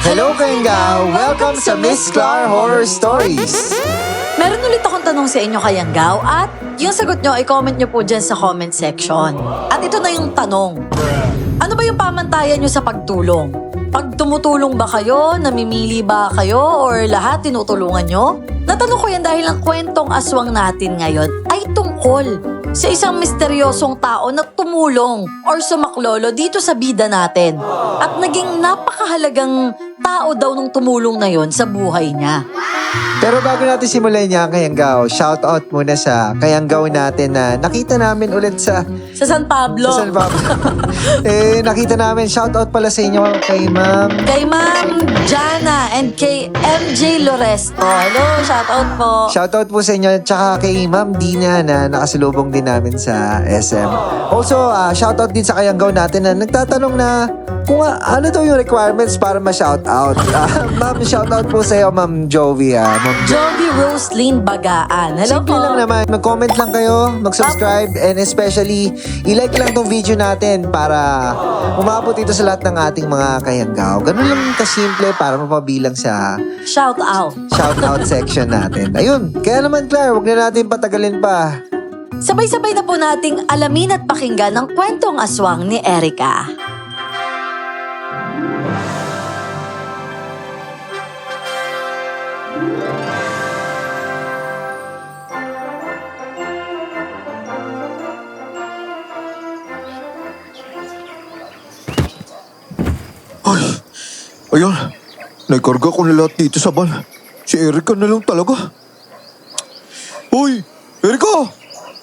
Hello Kayanggaw! Welcome sa Miss Clar Horror Stories! Meron ulit akong tanong sa inyo Kayanggaw at yung sagot nyo, i-comment nyo po dyan sa comment section. At ito na yung tanong. Ano ba yung pamantayan nyo sa pagtulong? Pag tumutulong ba kayo, namimili ba kayo, or lahat tinutulungan nyo? Natanong ko yan dahil ang kwentong aswang natin ngayon ay tungkol sa isang misteryosong tao na tumulong or sumaklolo dito sa bida natin. At naging napakahalagang tao daw nung tumulong na yon sa buhay niya. Pero bago natin simulan niya, Kayanggaw, shout out muna sa Kayanggaw natin na nakita namin ulit sa San Pablo. San Pablo. Nakita namin, shout out pala sa inyo kay Ma'am. Kay Ma'am Jana and kay MJ Loresto. Hello, shout out po. Shout out po sa inyo, tsaka kay Ma'am Dina na nakasalubong din namin sa SM. Also, shout out din sa Kayanggaw natin na nagtatanong na kung ano daw yung requirements para ma-shout out. Ma'am, shout out po sa iyo, Ma'am Jovi. Ma'am Jovi Roslyn Bagaan. Hello Simple po. lang naman. Mag-comment lang kayo, mag-subscribe, and especially, i-like lang tong video natin para umabot ito sa lahat ng ating mga Kayanggaw. Ganun lang kasimple para mapabilang sa Shout out. shoutout section natin. Ayun. Kaya naman, Claire, huwag na natin patagalin pa. Sabay-sabay na po nating alamin at pakinggan ang kwentong aswang ni Erica. Ayan, naikarga ko na lahat dito sa van. Si Erica na lang talaga. Hoy, Erica!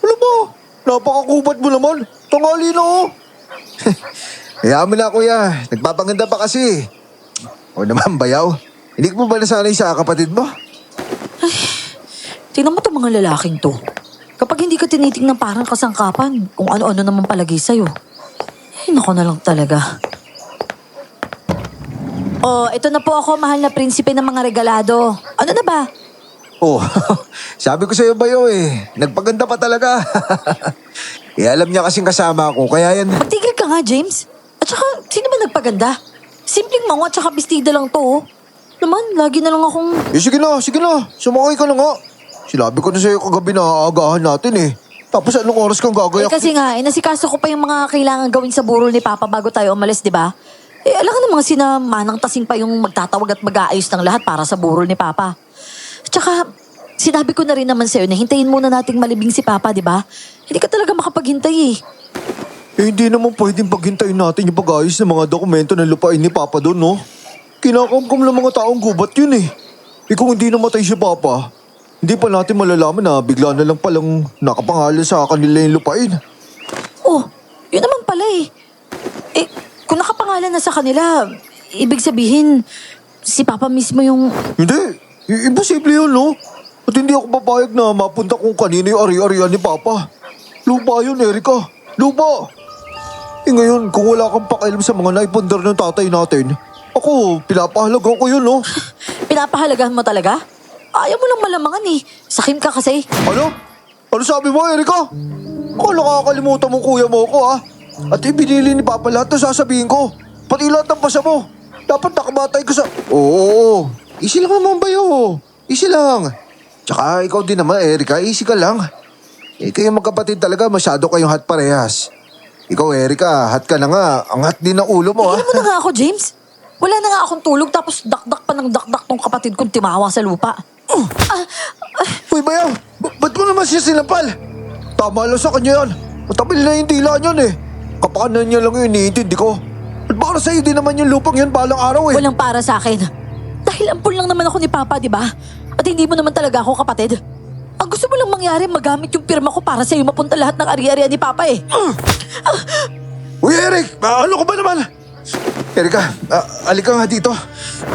Alam mo, napakakupat mo naman. Tangali na oh. Hayaan mo na, kuya. Nagpapaganda pa kasi. O naman, bayaw. Hindi ko ba nasanay sa kapatid mo? Tingnan mo itong mga lalaking to. Kapag hindi ka tinitingnan parang kasangkapan, kung ano-ano naman palagi sa'yo. Ay, naku na lang talaga. Oh, ito na po ako, mahal na prinsipe ng mga regalado. Ano na ba? Oh, sabi ko sa'yo, bayaw eh. Nagpaganda pa talaga. Alam niya kasing kasama ako, kaya yan. Magtigil ka nga, James. At saka, sino ba nagpaganda? Simpleng mango at saka bestida lang to, oh. Naman, lagi na lang akong... Sige na. Sumakay ka na nga. Sinabi ko na sa'yo kagabi na aagahan natin eh. Tapos anong oras kang gagayak? kasi nga, nasikaso ko pa yung mga kailangan gawin sa burol ni Papa bago tayo umalis, di ba? Alam ka namang sina Manang Tasing pa yung magtatawag at mag-aayos ng lahat para sa burol ni Papa. Tsaka, sinabi ko na rin naman sa'yo na hintayin muna nating malibing si Papa, di ba? Hindi ka talaga makapaghintay eh. Hindi naman pwedeng paghintayin natin yung pag-ayos ng mga dokumento ng lupain ni Papa doon, no? Kinakamkam ng mga taong gubat yun eh. Kung hindi namatay si Papa, hindi pa natin malalaman na bigla na lang palang nakapangalan sa kanila yung lupain. Oh, yun naman pala eh. Kung nakapangalan na sa kanila, ibig sabihin, si Papa mismo yung... Hindi, imposible yun, no? At hindi ako papayag na mapunta kung kanino yung ari-arian ni Papa. Lupa yun, Erica. Lupa! Ngayon, kung wala kang pakialam sa mga naipundar ng tatay natin, ako, pinapahalagan ko yun, no? Pinapahalagahan mo talaga? Ayaw mo lang malamangan eh. Sakim ka kasi. Ano? Ano sabi mo, Erica? Ako nakakalimutan mo kuya mo ko, ah. At ibinili ni Papa lahat na sasabihin ko. Pati lahat ng pasa mo. Dapat nakabatay ka sa... Oo, easy lang naman bayaw. Easy lang. Tsaka ikaw din naman, Erica, easy ka lang. Kayong magkapatid talaga, masyado kayong hot parehas. Ikaw, Erica, hot ka na nga. Ang hot din ng ulo mo, Tignan mo na nga ako, James. Wala na nga akong tulog tapos dakdak pa ng dakdak tong kapatid kong timawa sa lupa. Uy, bayaw! Ba't mo naman siya sinampal? Tama lang sa kanya yan. Matabil na yung dila niyan eh. Kapakanan niya lang yung iniintindi ko. At para sa'yo din naman yung lupang yan balang araw eh. Walang para sa akin. Dahil ampun lang naman ako ni Papa, di ba? At hindi mo naman talaga ako kapatid. Ang gusto mo lang mangyari, magamit yung pirma ko para sa'yo mapunta lahat ng ari-arian ni Papa eh. Uy, Eric! Ano ka ba naman? Erica, alika nga dito.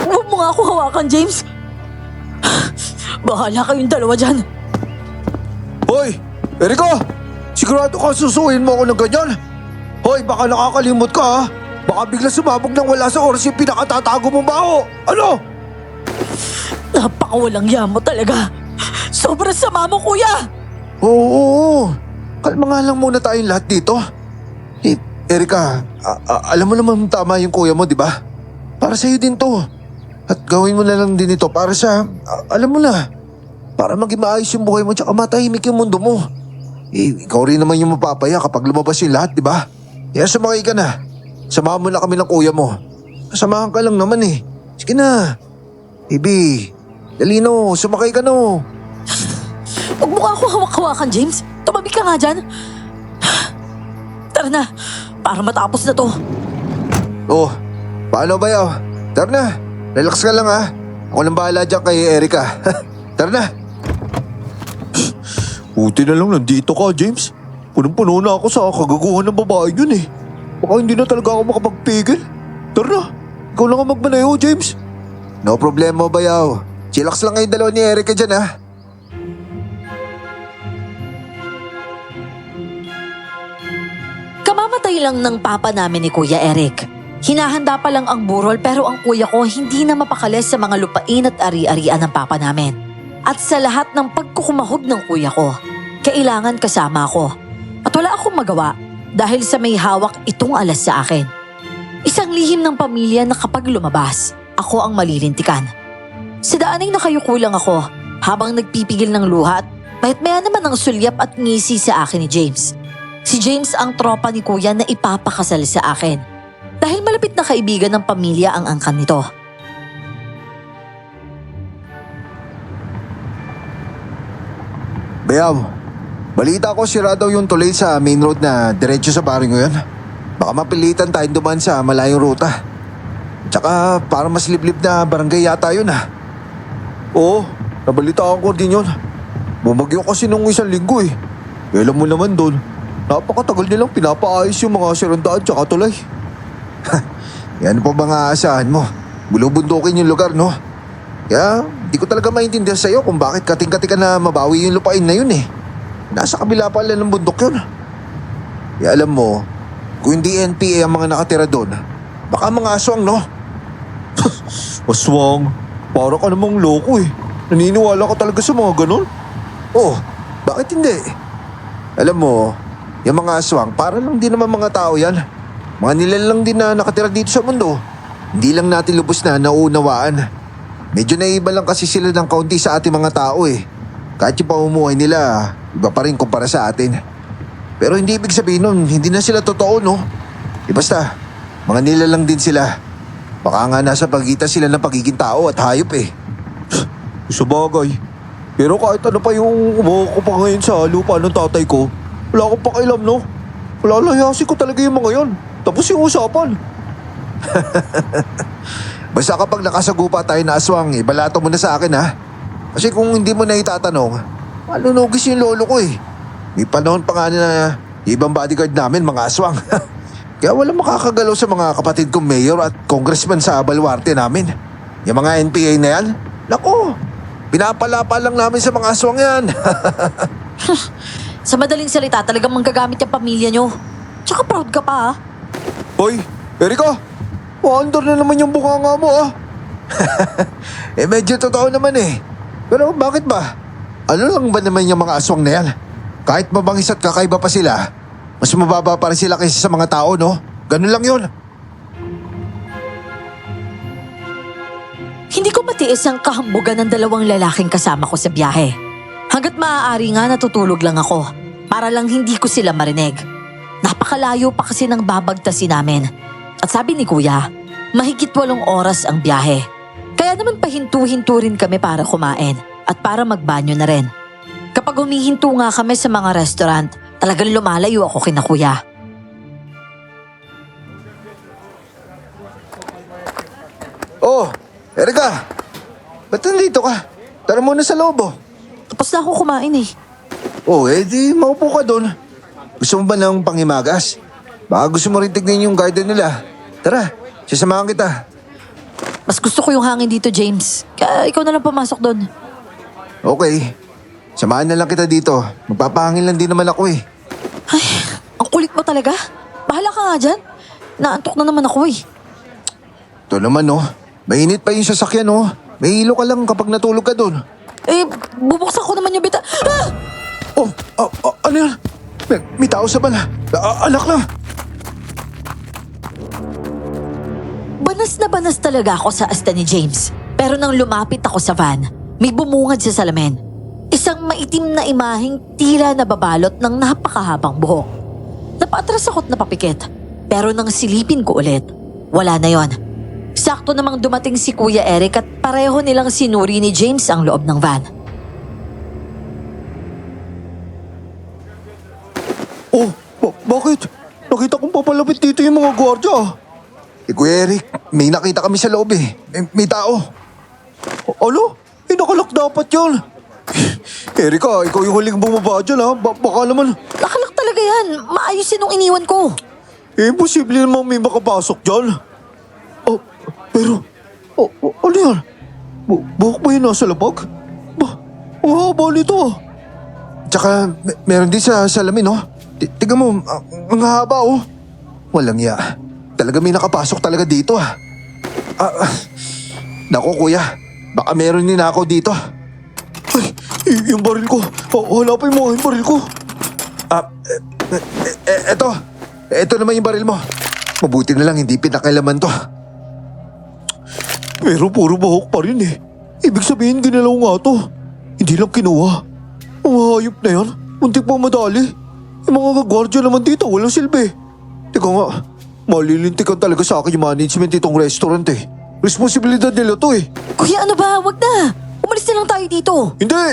Huwag mo nga ako hawakan, James. Bahala kayong dalawa dyan. Hoy! Erica! Sigurado ka susuhin mo ako ng ganyan? Hoy, baka nakakalimot ka ha? Baka bigla sumabog nang wala sa oras yung pinakatatago mong baho. Ano? Napakawalang yamo talaga. Sobrang sama mo, kuya. Oo. Kalma nga lang muna tayong lahat dito. Erica, alam mo naman tama yung kuya mo, di ba? Para sa'yo din to. At gawin mo na lang din ito para sa, alam mo na, para maging maayos yung buhay mo tsaka matahimik yung mundo mo. Ikaw rin naman yung mapapaya kapag lumabas yung lahat, di ba? Kaya sumakay ka na. Samahan mo na kami ng kuya mo. Samahan ka lang naman eh. Sige na. Baby, dali no, sumakay ka no. Huwag mo nga ako hawak-hawakan, James. Tumabi ka nga dyan. Tara na, para matapos na to. Oh, paano ba yaw? Tara na, relax ka lang ha. Ako nang bahala dyan kay Erica. Tara na. Buti na lang nandito ka, James. Punong-puno na ako sa kagaguhan ng babae yun eh. Baka hindi na talaga ako makapagpigil. Tara na, ikaw lang ang magmanayo, James. No problema, bayaw. Chillax lang kayong dalawa ni Erica dyan ha. Kamamatay lang ng papa namin ni Kuya Eric. Hinahanda pa lang ang burol pero ang kuya ko hindi na mapakali sa mga lupain at ari-arian ng papa namin. At sa lahat ng pagkukumahog ng kuya ko, kailangan kasama ako. At wala akong magawa dahil sa may hawak itong alas sa akin. Isang lihim ng pamilya na kapag lumabas, ako ang malilintikan. Sa daan ay nakayuko lang ako habang nagpipigil ng luha at mayat-maya naman ang sulyap at ngisi sa akin ni James. Si James ang tropa ni kuya na ipapakasal sa akin. Dahil malapit na kaibigan ng pamilya ang angkan nito. Bayaw, balita ko sira daw yung tuloy sa main road na diretso sa barrio ngayon. Baka mapilitan tayong dumaan sa malayong ruta. Tsaka para mas liblib na barangay yata yun ha. Oo, nabalitaan ko din yun. Bumagyo kasi nung isang linggo eh. Alam mo naman doon, napakatagal nilang pinapaayos yung mga sirandaan tsaka tulay. Yan po ba nga aasahan mo? Bulubundukin yung lugar, no? Kaya di ko talaga maintindihan sa'yo kung bakit kating-kati ka na mabawi yung lupain na yun eh. Nasa kabila pala ng bundok yun. Kaya alam mo, kung hindi NPA ang mga nakatira doon, baka mga aswang, no? Aswang? Para ka namang loko eh. Naniniwala ka talaga sa mga ganun? Oh, bakit hindi? Alam mo, yung mga aswang, para lang din naman mga tao yan. Mga nilalang din na nakatira dito sa mundo. Hindi lang natin lubos na naunawaan. Medyo naiba lang kasi sila ng kaunti sa ating mga tao eh. Kahit yung pamumuhay nila, iba pa rin kumpara sa atin. Pero hindi ibig sabihin nun, hindi na sila totoo, no? Basta, mga nilalang din sila. Baka nga nasa pagitan sila ng pagiging tao at hayop eh. Sa bagay. Pero kahit ano pa yung umuha ko pa ngayon sa lupa ng tatay ko, wala akong pakialam, no? Palalayasin ko talaga yung mga yon. Tapos yung usapan. Basta kapag nakasagupa tayo na aswang, ibalato mo na sa akin ha. Kasi kung hindi mo na itatanong, malunugis yung lolo ko eh. May panahon pa nga na ibang bodyguard namin mga aswang. Kaya walang makakagalaw sa mga kapatid kong mayor at congressman sa baluarte namin. Yung mga NPA na yan, naku, pinapalapa lang namin sa mga aswang yan. Sa madaling salita, talagang manggagamit yung pamilya nyo. Tsaka proud ka pa ha. Hoy, Erika, maandar na naman yung bunganga mo ah. Eh medyo totoo naman eh. Pero bakit ba? Ano lang ba naman yung mga aswang na yan? Kahit mabangis at kakaiba pa sila, mas mababa pa rin sila kaysa sa mga tao, no? Ganun lang yun. Hindi ko matiis ang kahambugan ng dalawang lalaking kasama ko sa biyahe. Hanggat maaari nga natutulog lang ako para lang hindi ko sila marinig. Napakalayo pa kasi ng babagtasin namin. At sabi ni Kuya, mahigit 8 oras ang biyahe. Kaya naman pahintu-hintu rin kami para kumain at para magbanyo na rin. Kapag humihinto nga kami sa mga restaurant, talagang lumalayo ako kina Kuya. Oh, Erika, ba't nandito ka? Tara muna sa loob oh. Tapos na ako kumain eh. Oh, di maupo ka doon. Gusto mo ba ng panghimagas? Baka gusto mo rin tignan yung garden nila. Tara, sasamahan kita. Mas gusto ko yung hangin dito, James. Kaya ikaw na lang pumasok doon. Okay, samahan na lang kita dito. Magpapahangin lang din naman ako eh. Ay, ang kulit mo talaga. Bahala ka nga dyan. Naantok na naman ako eh. Ito naman oh, mainit pa yung sasakyan oh. May hilo ka lang kapag natulog ka doon. Eh, bubuksan ko naman yung bita. Ah! Oh, ano yan? May tao sa bala. Alak na. Banas na banas talaga ako sa asta ni James. Pero nang lumapit ako sa van, may bumungad sa salamin. Isang maitim na imaheng tila nababalot ng napakahabang buhok. Napaatras ako't napapikit. Pero nang silipin ko ulit, wala na yon. Sakto namang dumating si Kuya Eric at pareho nilang sinuri ni James ang loob ng van. Oh, bakit? Nakita kong papalapit dito yung mga gwardya. Kuya Eric, may nakita kami sa loob eh. May tao. Ano? Nakalak dapat yun. Erika, ikaw yung huling bumaba dyan ha. Baka naman, Nakalak talaga yan. Maayos yun nung iniwan ko. imposible namang may makapasok dyan. Oh, pero, ano yan? Buhok ba yun nasa labag? Ang haba nito. Tsaka meron din sa salamin oh. Tiga mo, ang haba oh. Walang ya. Talaga may nakapasok talaga dito ah. Naku kuya, baka meron din ako dito. Ay, yung baril ko. Hanapin mo yung baril ko. Eto naman yung baril mo. Mabuti na lang hindi pinakailaman to. Pero puro buhok pa rin eh. Ibig sabihin ginalaw nga to. Hindi lang kinuha. Ang hayop na yan. Muntik pa madali. Yung mga kagwardya naman dito walang silbi. Teka nga, malilintikan talaga sa akin yung management itong restaurant eh. Responsibilidad nila to eh. Kuya, ano ba? Wag na. Umalis na lang tayo dito. Hindi!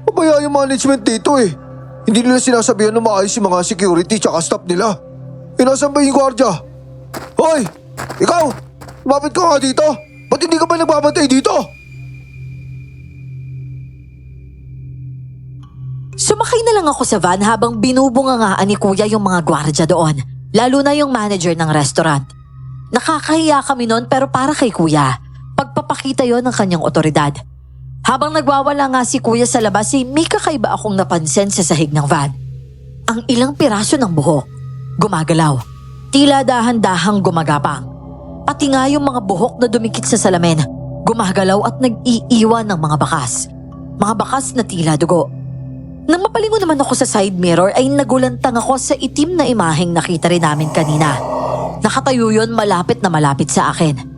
Mabaya yung management dito eh. Hindi nila sinasabihan na maayos yung mga security tsaka staff nila. Nasaan ba yung gwardya? Hoy! Ikaw! Lumapit ka nga dito! Ba't hindi ka ba nagbabantay dito? Sumakay na lang ako sa van habang binubungangaan ni Kuya yung mga gwardya doon. Lalo na yung manager ng restaurant. Nakakahiya kami noon pero para kay Kuya, pagpapakita yon ng kanyang otoridad. Habang nagwawala nga si Kuya sa labas, may kakaiba akong napansin sa sahig ng van. Ang ilang piraso ng buhok, gumagalaw. Tila dahan-dahang gumagapang. Pati nga yung mga buhok na dumikit sa salamin, gumagalaw at nag-iiwan ng mga bakas. Mga bakas na tila dugo. Nang mapalingon naman ako sa side mirror ay nagulantang ako sa itim na imaheng nakita rin namin kanina. Nakatayo yun malapit na malapit sa akin.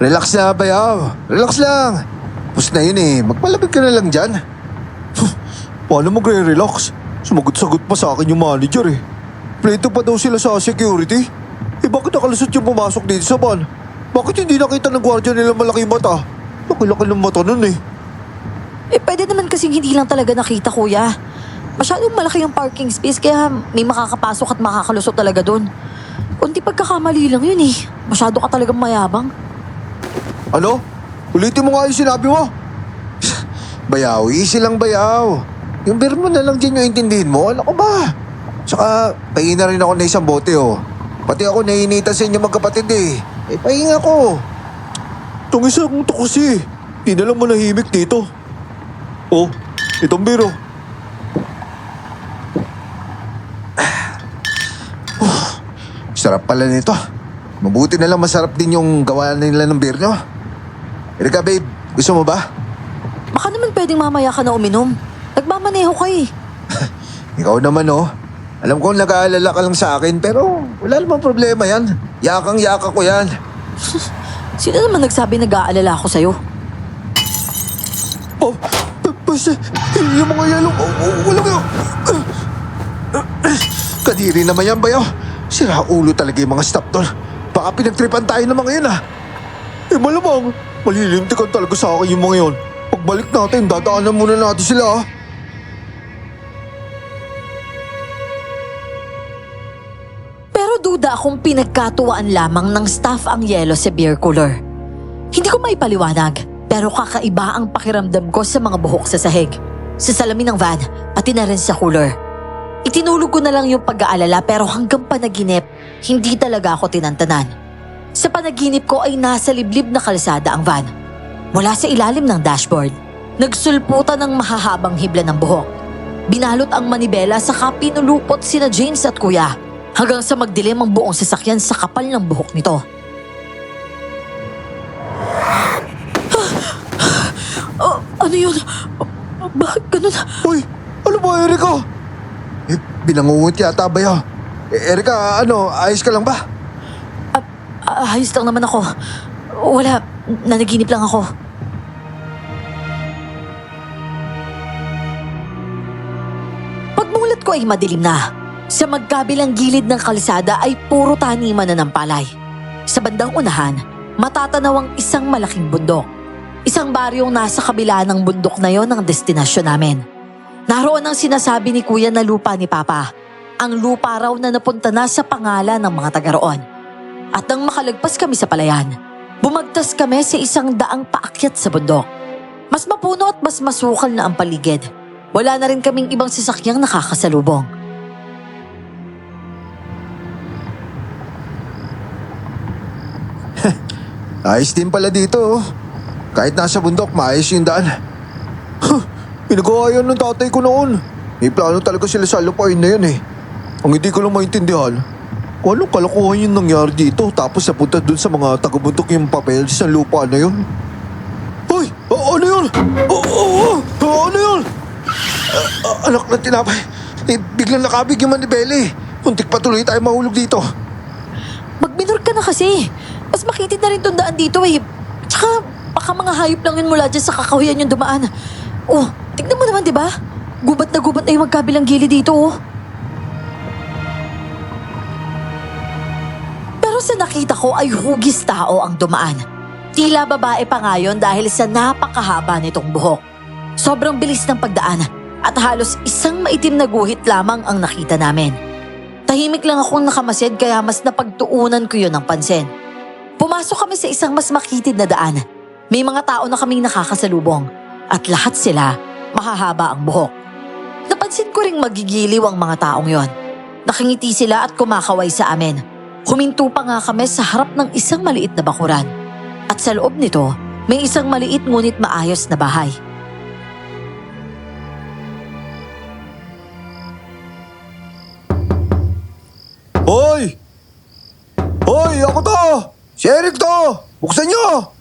Relax na bayaw. Relax lang. Pus na yun eh. Magpalapit ka na lang dyan. Paano magre-relax? Sumagot-sagot pa sa akin yung manager eh. Pleto pa daw sila sa security. Bakit nakalusot yung pumasok dito sa van? Bakit hindi nakita ng gwardya nila malaki mata? Laki-laki ng mata nun eh. Pwede naman kasing hindi lang talaga nakita, Kuya. Masyadong malaki yung parking space kaya may makakapasok at makakalusot talaga doon. Kunti pagkakamali lang yun eh. Masyado ka talagang mayabang. Ano? Ulitin mo nga yung sinabi mo. Bayaw, easy lang bayaw. Yung beer mo na lang dyan yung intindihin mo. Ano ko ba? Tsaka, pahingi na rin ako na isang bote oh. Pati ako naiinitan sa inyo magkapatid eh. Pahinga ko. Itong isang to kasi. Di na lang manahimik dito. Oh, itong biro. Sarap pala nito. Mabuti na lang masarap din yung gawa nila ng beer nyo. Erika babe, gusto mo ba? Baka naman pwedeng mamaya ka na uminom. Nagmamaneho ka eh. Ikaw naman oh. Alam ko nag-aalala ka lang sa akin pero wala namang problema yan. Yakang-yaka ko yan. Sino naman nagsabi nag-aalala ako sa'yo? Oh, basta, yung mga yellow, walang yun. Kadiri naman yan bayo. Sira ulo talaga yung mga staff doon. Baka pinagtripan tayo ng mga yun ah. Malamang, malilintikan talaga sa akin yung mga yun. Pagbalik natin, dadaanan muna natin sila ah. Pero duda akong pinagkatuwaan lamang ng staff ang yelo sa beer cooler. Hindi ko maipaliwanag, pero kakaiba ang pakiramdam ko sa mga buhok sa sahig, sa salamin ng van, pati na rin sa cooler. Itinulog ko na lang yung pag-aalala pero hanggang panaginip, hindi talaga ako tinantanan. Sa panaginip ko ay nasa liblib na kalsada ang van. Mula sa ilalim ng dashboard, nagsulputan ng mahahabang hibla ng buhok. Binalot ang manibela saka pinulupot sina James at Kuya hanggang sa magdilim ang buong sasakyan sa kapal ng buhok nito. Ano yun? Bakit ganun? Uy, ano ba Erika? Binangungot yata bayo. Erika, ayos ka lang ba? Ayos lang naman ako. Wala, nanaginip lang ako. Pagmulat ko ay madilim na. Sa magkabilang gilid ng kalsada ay puro taniman na ng palay. Sa bandang unahan, matatanaw ang isang malaking bundok. Isang baryong nasa kabila ng bundok na yon ang destinasyon namin. Naroon ang sinasabi ni Kuya na lupa ni Papa. Ang lupa raw na napunta na sa pangalan ng mga taga roon. At nang makalagpas kami sa palayan, bumagtas kami sa isang daang paakyat sa bundok. Mas mapuno at mas masukal na ang paligid. Wala na rin kaming ibang sasakyang nakakasalubong. Ayos din pala dito, oh. Kahit nasa bundok, maayos yung daan. Pinagawa yan ng tatay ko noon. May plano talaga sila sa lupain na yun eh. Ang hindi ko lang maintindihan, kung anong kalokohan yung nangyari dito tapos napunta dun sa mga taga-bundok yung papel sa lupa na yun. Hoy! Ano yun? Ano yun? Anak na tinapay. Biglang nakabig yung manibele. Muntik pa tuloy tayo mahulog dito. Magminor ka na kasi. Mas makitid na rin tundaan dito eh. Tsaka baka mga hayop lang yun mula dyan sa kakahuyan yung dumaan. Oh, tignan mo naman diba? Gubat na yung magkabilang gilid dito oh. Pero sa nakita ko ay hugis tao ang dumaan. Tila babae pa ngayon dahil sa napakahaba nitong buhok. Sobrang bilis ng pagdaan at halos isang maitim na guhit lamang ang nakita namin. Tahimik lang akong nakamasid kaya mas napagtuunan ko yun ng pansin. Pumasok kami sa isang mas makitid na daan. May mga tao na kaming nakakasalubong at lahat sila mahahaba ang buhok. Napansin ko ring magigiliw ang mga taong yon. Nakangiti sila at kumakaway sa amin. Huminto pa nga kami sa harap ng isang maliit na bakuran. At sa loob nito, may isang maliit ngunit maayos na bahay. Hoy! Hoy! Ako to! Si Eric to! Buksan nyo!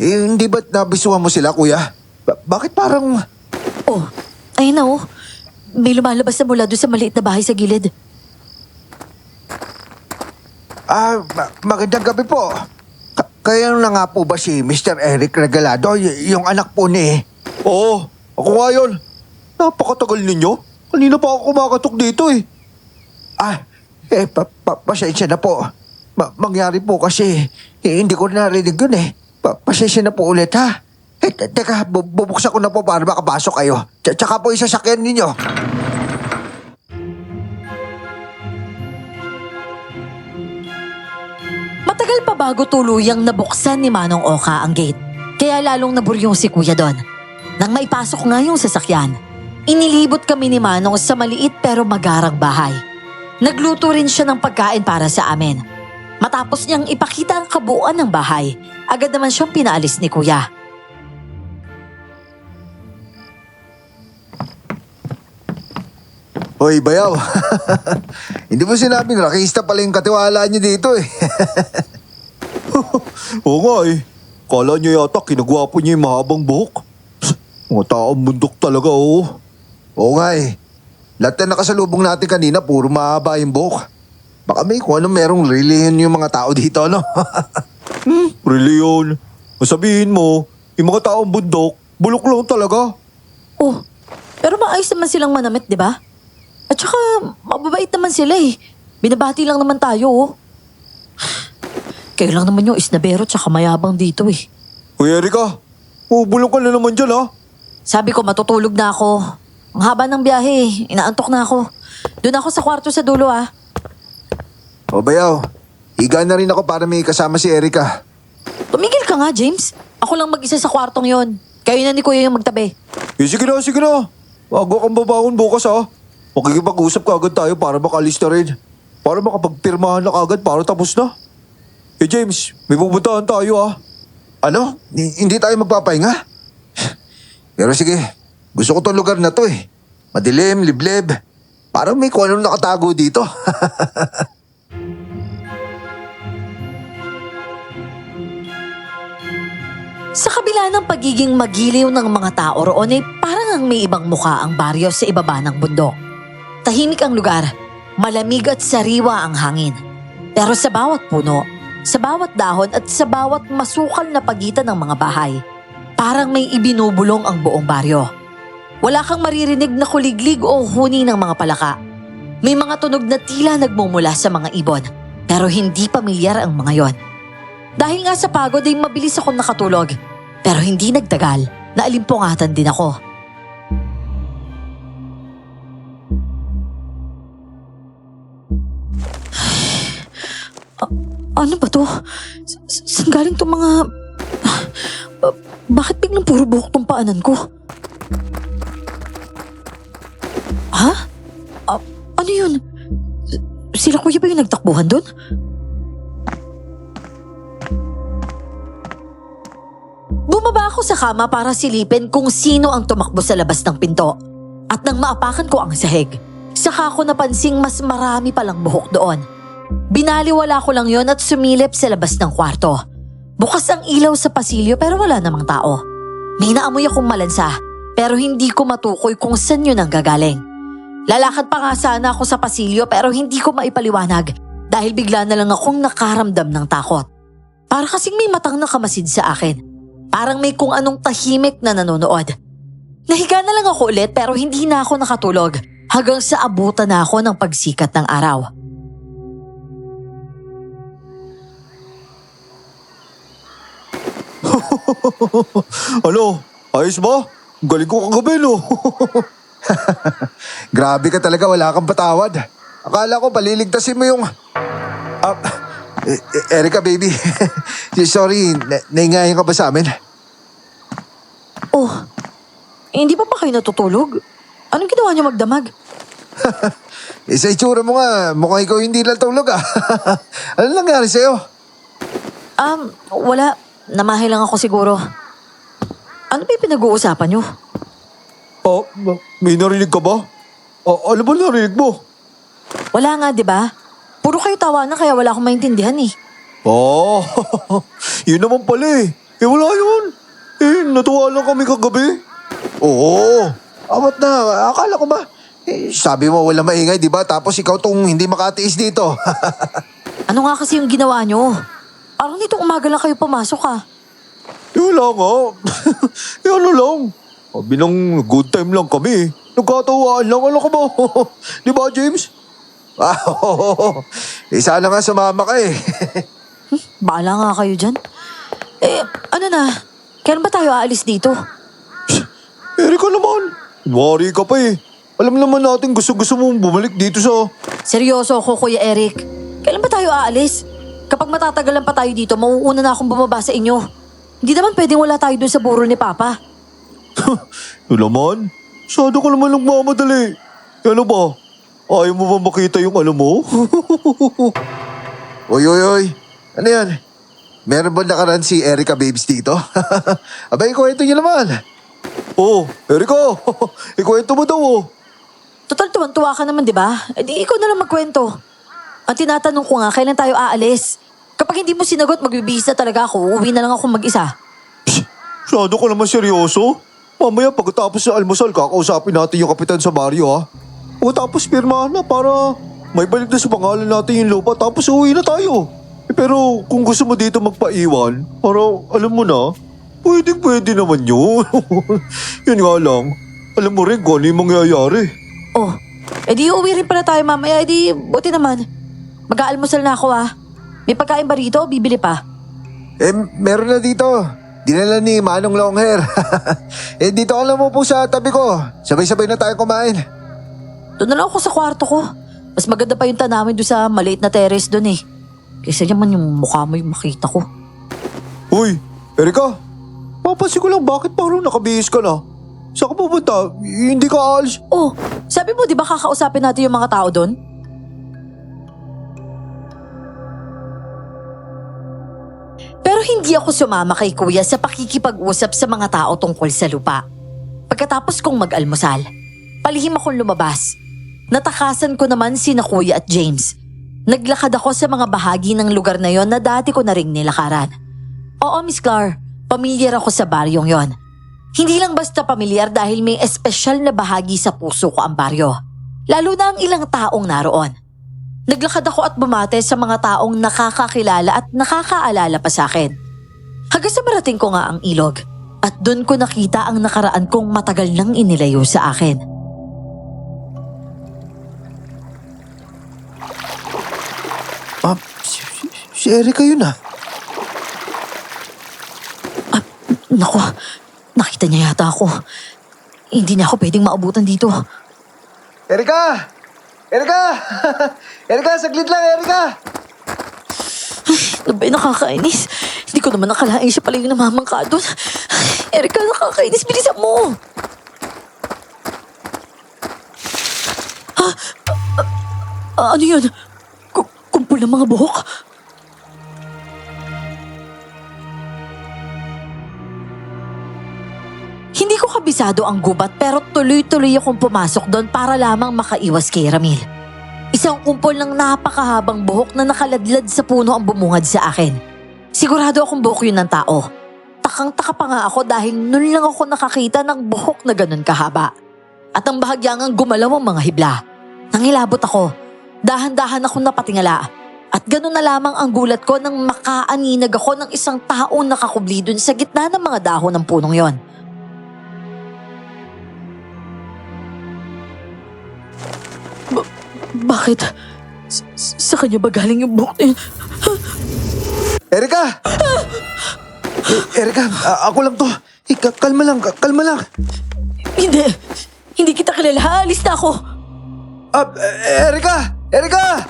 Hindi ba't nabisuhan mo sila, kuya? Bakit parang... Oh, ayun na oh. May lumalabas na mula doon sa maliit na bahay sa gilid. Magandang gabi po. Kaya na nga po ba si Mr. Eric Regalado, yung anak po ni... Oo, ako nga yun. Napakatagal ninyo. Kanina pa ako kumakatok dito eh. Pasensya na po. Mangyari po kasi hindi ko narinig yun eh. Pasensya na po ulit ha. Teka, bubuksan ko na po para makapasok kayo. Tsaka po isasakyan ninyo. Matagal pa bago tuluyang nabuksan ni Manong Oka ang gate. Kaya lalong naburyong si Kuya doon. Nang maipasok nga yung sasakyan, inilibot kami ni Manong sa maliit pero magarang bahay. Nagluto rin siya ng pagkain para sa amin. Matapos niyang ipakita ang kabuuan ng bahay, agad naman siyang pinaalis ni Kuya. Hoy, bayaw. Hindi mo sinabing rakista pala yung katiwala niyo dito eh. Oo nga eh. Kala nyo yata kinagwapo niya yung mahabang buhok. Mga taong bundok talaga oh. Oo nga eh. Lahat na nakasalubong natin kanina, puro mahaba yung buhok. Baka may kung anong merong relihiyon yung mga tao dito, no? Reliyon. Masabihin mo, yung mga taong bundok, bulok lang talaga. Oh, pero maayos naman silang manamit, di ba? At saka, mababait naman sila eh. Binabati lang naman tayo oh. Kayo lang naman yung isnabero tsaka mayabang dito eh. Uy, Erika, bulong ka na naman dyan ha. Sabi ko matutulog na ako. Ang haba ng biyahe, inaantok na ako. Doon ako sa kwarto sa dulo ah. O bayaw, higa na rin ako para may kasama si Erika. Tumigil ka nga, James. Ako lang mag-isa sa kwartong yon. Kayo na ni Kuya yung magtabi. Sige na, sige na. Bago kang babangon bukas ha. Makikipag-usap ka agad tayo para makalis na rin. Para makapagpirmahan na kagad para tapos na. Eh James, may pupuntahan tayo ha. Ano? Hindi tayo magpapahinga? Pero sige, gusto ko tong lugar na to eh. Madilim, liblib. Parang may kung anong nakatago dito. Sa kabila ng pagiging magiliw ng mga tao roon ay parang ang may ibang mukha ang baryo sa ibaba ng bundok. Tahimik ang lugar, Malamig at sariwa ang hangin. Pero sa bawat puno, sa bawat dahon at sa bawat masukal na pagitan ng mga bahay, parang may ibinubulong ang buong baryo. Wala kang maririnig na kuliglig o huni ng mga palaka. May mga tunog na tila nagmumula sa mga ibon, pero hindi pamilyar ang mga yon. Dahil nga sa pagod ay mabilis akong nakatulog, pero hindi nagtagal, naalimpungatan din ako. Ano ba to? Saan galing tong mga... Bakit biglang puro buhok tong paanan ko? Ha? Ano yun? Sila kuya ba yung nagtakbuhan doon? Bumaba ako sa kama para silipin kung sino ang tumakbo sa labas ng pinto. At nang maapakan ko ang sahig, saka ko napansing mas marami palang buhok doon. Binaliwala ko lang yon at sumilip sa labas ng kwarto. Bukas ang ilaw sa pasilyo pero wala namang tao. May naamoy akong malansa pero hindi ko matukoy kung saan yun ang gagaling. Lalakad pa nga sana ako sa pasilyo pero hindi ko maipaliwanag dahil bigla na lang akong nakaramdam ng takot. Para kasing may matang nakamasid sa akin. Parang may kung anong tahimik na nanonood. Nahiga na lang ako ulit pero hindi na ako nakatulog hanggang sa abutan na ako ng pagsikat ng araw. Ano? Ayos ba? Galing ko kagabi, no? Grabe ka talaga, wala kang patawad. Akala ko paliligtasin mo yung... Erica, baby. Sorry, naingayan ka ba sa amin? Oh, hindi pa kayo natutulog? Anong ginawa niyo magdamag? Sa itsura mo nga, mukhang ikaw hindi natulog ah. Ano nangyari sa'yo? Wala. Namahay lang ako siguro. Ano ba yung pinag-uusapan niyo? May narinig ka ba? Ano ba narinig mo? Wala nga, di ba? Puro kayo tawanan kaya wala akong maintindihan eh. Yun naman pala eh. Wala yun. Natuwa lang kami kagabi. Oo. Awat na, akala ko ba? Sabi mo wala maingay, di ba? Tapos ikaw tong hindi makatiis dito. Ano nga kasi yung ginawa niyo? Parang nitong umaga lang kayo pumasok ah. Wala nga. Ano lang. Sabi ng good time lang kami. Nagkatawaan lang. Alam ka ba? Di ba, James? Oo. Sana nga sumama ka eh. Baala nga kayo dyan. Ano na? Kailan ba tayo aalis dito? Erika naman. Kunwari ka pa eh. Alam naman natin gusto-gusto mong bumalik dito sa... Seryoso ako, Kuya Eric. Kailan ba tayo aalis? Kapag matatagalan pa tayo dito, mauuna na akong bumaba sa inyo. Hindi naman pwedeng wala tayo dun sa burol ni Papa. Yun naman. Sado ka naman nagmamadali. Ano ba? Ayaw mo ba makita yung ano mo? Oy. Ano yan? Meron ba nakaraan si Erica Babes dito? Abay, kwento niyo naman. Erika. Ikwento mo daw oh. Total, tuwan-tuwa ka naman, di ba? Di ikaw na lang magkwento. Ang tinatanong ko nga, kailan tayo aalis? Kapag hindi mo sinagot, magbibihis na talaga ako. Uuwi na lang ako mag-isa. Sado ka naman seryoso? Mamaya pagkatapos sa almusal, kakausapin natin yung kapitan sa baryo ha. Tapos pirmahan na para may balik na sa pangalan natin yung lupa tapos uwi na tayo. Pero kung gusto mo dito magpaiwan, para alam mo na, pwede naman yun. Yun nga lang, alam mo rin kung ano yung mangyayari. Di uuwi rin pala tayo mamaya. Di buti naman. Mag-aalmusal na ako ah. May pagkain ba rito o bibili pa? Meron na dito. Dinala ni Manong Longhair. Dito ka lang mo po sa tabi ko. Sabay-sabay na tayo kumain. Doon na lang ako sa kwarto ko. Mas maganda pa yung tanawin doon sa maliit na terrace doon eh. Kaysa naman yung mukha mo yung makita ko. Uy, Erika. Papansin ko lang bakit parang nakabihis ka na. Saan ka pupunta? Hindi ka aalis. Sabi mo di ba kakausapin natin yung mga tao doon? Pero hindi ako sumama kay Kuya sa pakikipag-usap sa mga tao tungkol sa lupa. Pagkatapos kong mag-almusal, palihim akong lumabas. Natakasan ko naman sina Kuya at James. Naglakad ako sa mga bahagi ng lugar na yon na dati ko na ring nilakaran. Oo, Miss Clar, pamilyar ako sa baryong yon. Hindi lang basta pamilyar dahil may espesyal na bahagi sa puso ko ang baryo. Lalo na ang ilang taong naroon. Naglakad ako at bumate sa mga taong nakakakilala at nakakaalala pa sa akin. Hanggang sa marating ko nga ang ilog at doon ko nakita ang nakaraan kong matagal nang inilayo sa akin. Si Erica yun ah. Naku, nakita niya yata ako. Hindi niya ako pwedeng maabutan dito. Erica! Erica! Erica, saglit lang, Erica! Ano ba yung nakakainis? Hindi ko naman nakalain siya pala yung namamangka doon. Erika, nakakainis. Bilisan mo! Ano yun? Kumpul ng mga buhok? Hindi ko kabisado ang gubat pero tuloy-tuloy akong pumasok doon para lamang makaiwas kay Ramil. Isang kumpol ng napakahabang buhok na nakaladlad sa puno ang bumungad sa akin. Sigurado akong buhok yun ng tao. Takang-taka pa nga ako dahil nun lang ako nakakita ng buhok na ganun kahaba. At ang bahagyangang gumalaw ang mga hibla. Nangilabot ako. Dahan-dahan akong napatingala. At ganun na lamang ang gulat ko nang makaaninag ako ng isang taong nakakubli dun sa gitna ng mga dahon ng punong yon. Bakit? Sa kanya ba galing yung buhok na yun? Erica! Erica, ako lang to. Kalma lang, kalma lang. Hindi kita kilala. Alis na ako. Erica! Erica!